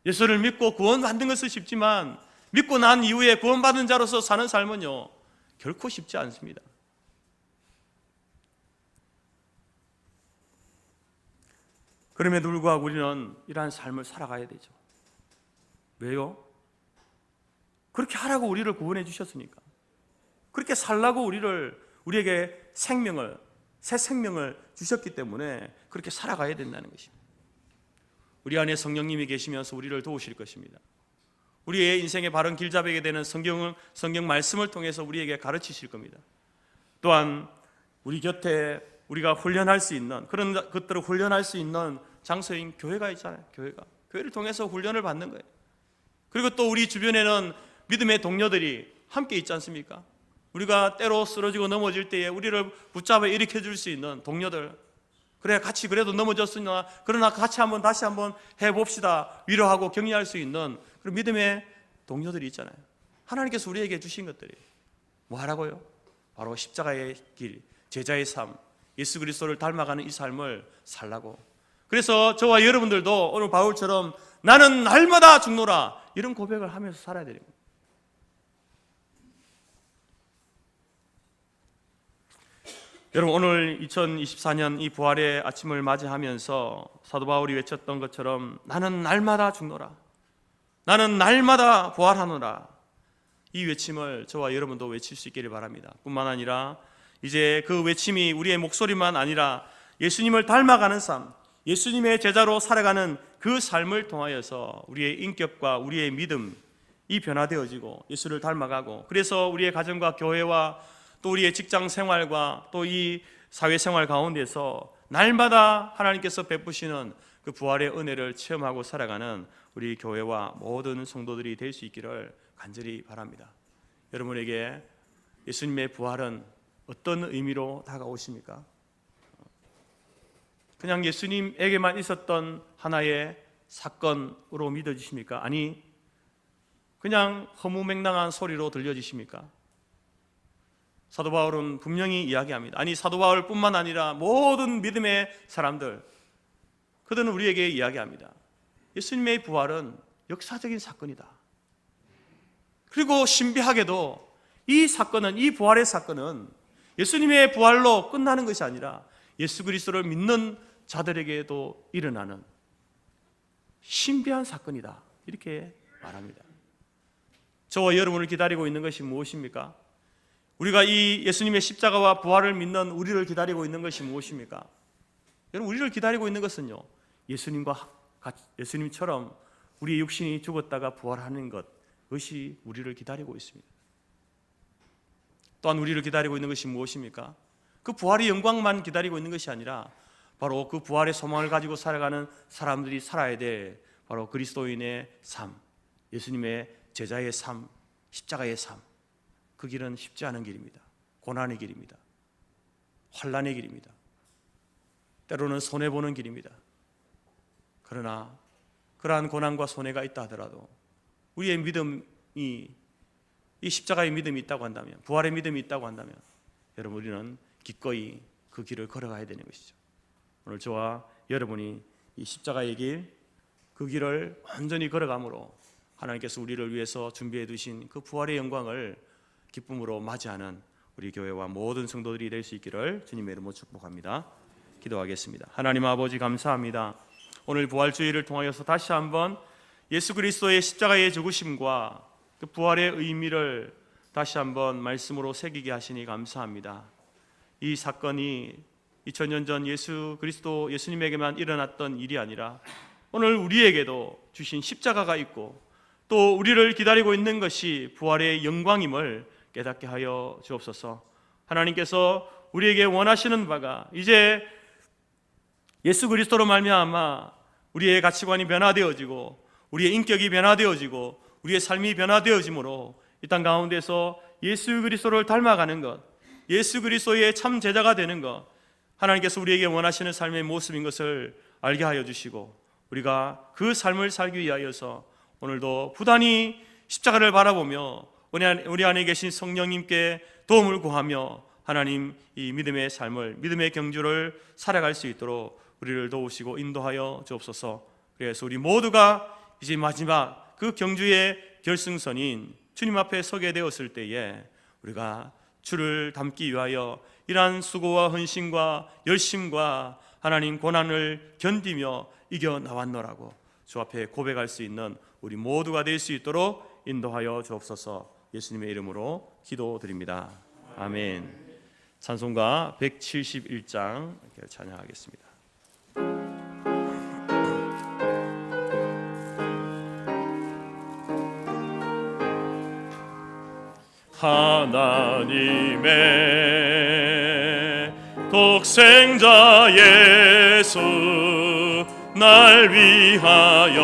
예수를 믿고 구원받는 것은 쉽지만 믿고 난 이후에 구원받은 자로서 사는 삶은요, 결코 쉽지 않습니다. 그럼에도 불구하고 우리는 이러한 삶을 살아가야 되죠. 왜요? 그렇게 하라고 우리를 구원해 주셨으니까. 그렇게 살라고 우리에게 새 생명을 주셨기 때문에 그렇게 살아가야 된다는 것입니다. 우리 안에 성령님이 계시면서 우리를 도우실 것입니다. 우리의 인생의 바른 길잡이게 되는 성경 말씀을 통해서 우리에게 가르치실 겁니다. 또한 우리 곁에 우리가 훈련할 수 있는 그런 것들을 훈련할 수 있는 장소인 교회가 있잖아요. 교회를 통해서 훈련을 받는 거예요. 그리고 또 우리 주변에는 믿음의 동료들이 함께 있지 않습니까? 우리가 때로 쓰러지고 넘어질 때에 우리를 붙잡아 일으켜 줄 수 있는 동료들, 그래 같이 그래도 넘어졌으나 그러나 같이 다시 한번 해봅시다, 위로하고 격려할 수 있는 그런 믿음의 동료들이 있잖아요. 하나님께서 우리에게 주신 것들이 뭐하라고요? 바로 십자가의 길, 제자의 삶, 예수 그리스도를 닮아가는 이 삶을 살라고. 그래서 저와 여러분들도 오늘 바울처럼 나는 날마다 죽노라 이런 고백을 하면서 살아야 됩니다. 여러분, 오늘 2024년 이 부활의 아침을 맞이하면서 사도 바울이 외쳤던 것처럼 나는 날마다 죽노라, 나는 날마다 부활하노라, 이 외침을 저와 여러분도 외칠 수 있기를 바랍니다. 뿐만 아니라 이제 그 외침이 우리의 목소리만 아니라 예수님을 닮아가는 삶, 예수님의 제자로 살아가는 그 삶을 통하여서 우리의 인격과 우리의 믿음이 변화되어지고 예수를 닮아가고, 그래서 우리의 가정과 교회와 또 우리의 직장 생활과 또 이 사회생활 가운데서 날마다 하나님께서 베푸시는 그 부활의 은혜를 체험하고 살아가는 우리 교회와 모든 성도들이 될 수 있기를 간절히 바랍니다. 여러분에게 예수님의 부활은 어떤 의미로 다가오십니까? 그냥 예수님에게만 있었던 하나의 사건으로 믿어지십니까? 아니, 그냥 허무맹랑한 소리로 들려지십니까? 사도 바울은 분명히 이야기합니다. 아니, 사도 바울뿐만 아니라 모든 믿음의 사람들, 그들은 우리에게 이야기합니다. 예수님의 부활은 역사적인 사건이다. 그리고 신비하게도 이 부활의 사건은 예수님의 부활로 끝나는 것이 아니라 예수 그리스도를 믿는 자들에게도 일어나는 신비한 사건이다, 이렇게 말합니다. 저와 여러분을 기다리고 있는 것이 무엇입니까? 우리가 이 예수님의 십자가와 부활을 믿는 우리를 기다리고 있는 것이 무엇입니까? 여러분, 우리를 기다리고 있는 것은요, 예수님처럼 우리의 육신이 죽었다가 부활하는 것, 그것이 우리를 기다리고 있습니다. 또한 우리를 기다리고 있는 것이 무엇입니까? 그 부활의 영광만 기다리고 있는 것이 아니라 바로 그 부활의 소망을 가지고 살아가는 사람들이 살아야 될 바로 그리스도인의 삶, 예수님의 제자의 삶, 십자가의 삶. 그 길은 쉽지 않은 길입니다. 고난의 길입니다. 환난의 길입니다. 때로는 손해보는 길입니다. 그러나 그러한 고난과 손해가 있다 하더라도 우리의 믿음이, 이 십자가의 믿음이 있다고 한다면, 부활의 믿음이 있다고 한다면 여러분, 우리는 기꺼이 그 길을 걸어가야 되는 것이죠. 오늘 저와 여러분이 이 십자가의 길, 그 길을 완전히 걸어감으로 하나님께서 우리를 위해서 준비해 두신 그 부활의 영광을 기쁨으로 맞이하는 우리 교회와 모든 성도들이 될 수 있기를 주님의 이름으로 축복합니다. 기도하겠습니다. 하나님 아버지, 감사합니다. 오늘 부활주의를 통하여서 다시 한번 예수 그리스도의 십자가의 죽으심과 그 부활의 의미를 다시 한번 말씀으로 새기게 하시니 감사합니다. 이 사건이 2000년 전 예수님에게만 일어났던 일이 아니라 오늘 우리에게도 주신 십자가가 있고 또 우리를 기다리고 있는 것이 부활의 영광임을 깨닫게 하여 주옵소서. 하나님께서 우리에게 원하시는 바가 이제 예수 그리스도로 말미암아 우리의 가치관이 변화되어지고 우리의 인격이 변화되어지고 우리의 삶이 변화되어지므로 이 땅 가운데서 예수 그리스도를 닮아가는 것, 예수 그리스도의 참 제자가 되는 것, 하나님께서 우리에게 원하시는 삶의 모습인 것을 알게 하여 주시고 우리가 그 삶을 살기 위하여서 오늘도 부단히 십자가를 바라보며 우리 안에 계신 성령님께 도움을 구하며 하나님 이 믿음의 삶을, 믿음의 경주를 살아갈 수 있도록 우리를 도우시고 인도하여 주옵소서. 그래서 우리 모두가 이제 마지막 그 경주의 결승선인 주님 앞에 서게 되었을 때에 우리가 주를 닮기 위하여 이러한 수고와 헌신과 열심과 하나님 고난을 견디며 이겨 나왔노라고 주 앞에 고백할 수 있는 우리 모두가 될 수 있도록 인도하여 주옵소서. 예수님의 이름으로 기도드립니다. 아멘. 찬송가 171장 찬양하겠습니다. 하나님의 독생자 예수 날 위하여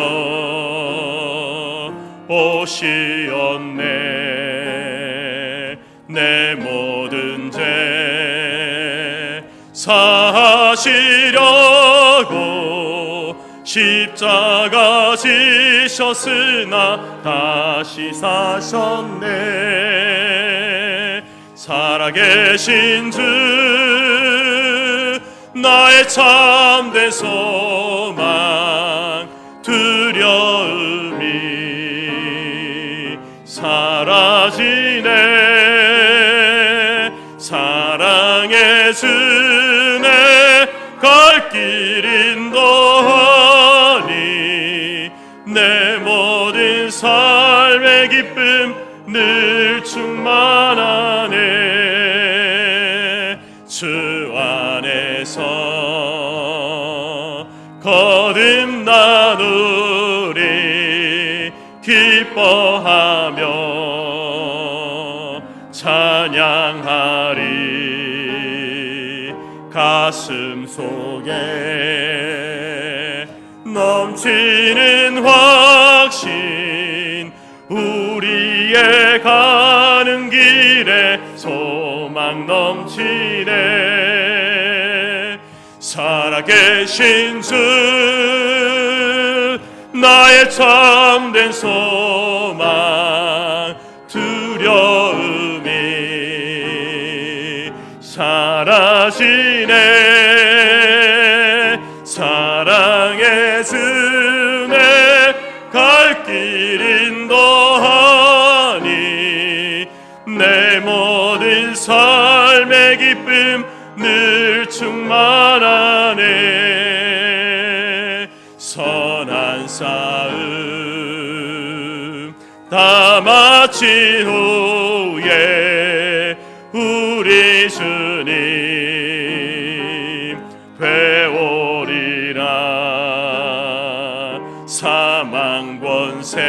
오시었네. 내 모든 죄 사시려고 십자가 지셨으나 다시 사셨네. 살아계신 주 나의 참된 소망 두려움이 사라지네. 사랑의 주네 갈 길 인도하니 내 모든 삶의 기쁨 늘 충만하네. 주 안에서 거듭나누리 기뻐하며 찬양하리. 가슴 속에 넘치는 확신 우리의 가는 길에 소망 넘치네. 살아계신 주 나의 참된 소망 두려움이 사라지네. 사랑의 주네 갈 길 인도하니 내 모든 삶의 기쁨 늘 충만하네. 선한 싸움 다 마친 후에 우리 주님 배우리라. 사망 권세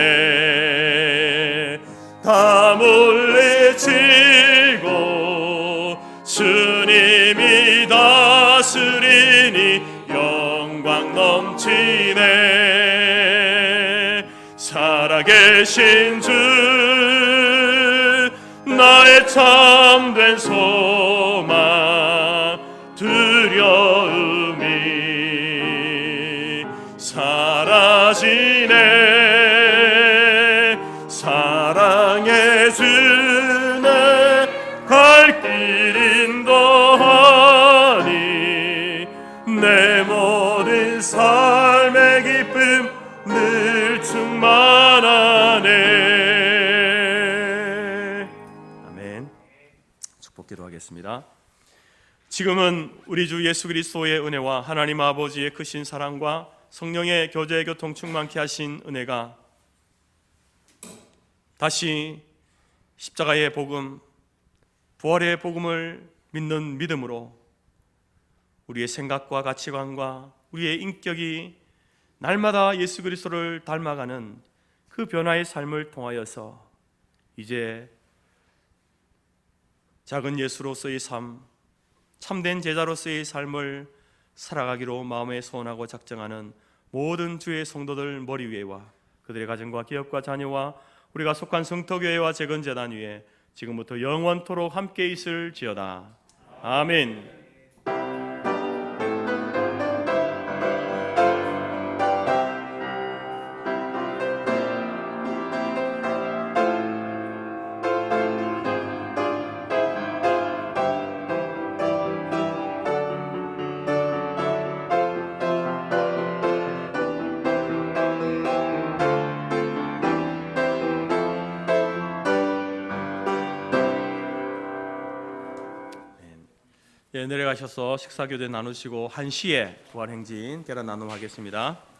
다 물리치고 주님이 다스리니 영광 넘치네. 살아계신 주 나의 참된 소망 두려움이 사라지네. 사랑의 주네 갈 길 인도하니 내 모든 삶의 기쁨 늘 충만하네. 아멘. 축복 기도하겠습니다. 지금은 우리 주 예수 그리스도의 은혜와 하나님 아버지의 크신 사랑과 성령의 교제 교통 충만케 하신 은혜가 다시 십자가의 복음, 부활의 복음을 믿는 믿음으로 우리의 생각과 가치관과 우리의 인격이 날마다 예수 그리스도를 닮아가는 그 변화의 삶을 통하여서 이제 작은 예수로서의 삶, 참된 제자로서의 삶을 살아가기로 마음에 소원하고 작정하는 모든 주의 성도들 머리 위에와 그들의 가정과 기업과 자녀와 우리가 속한 성토교회와 재건재단 위에 지금부터 영원토록 함께 있을지어다. 아멘. 내려가셔서 식사 교제 나누시고 1시에 부활행진 계란 나눔 하겠습니다.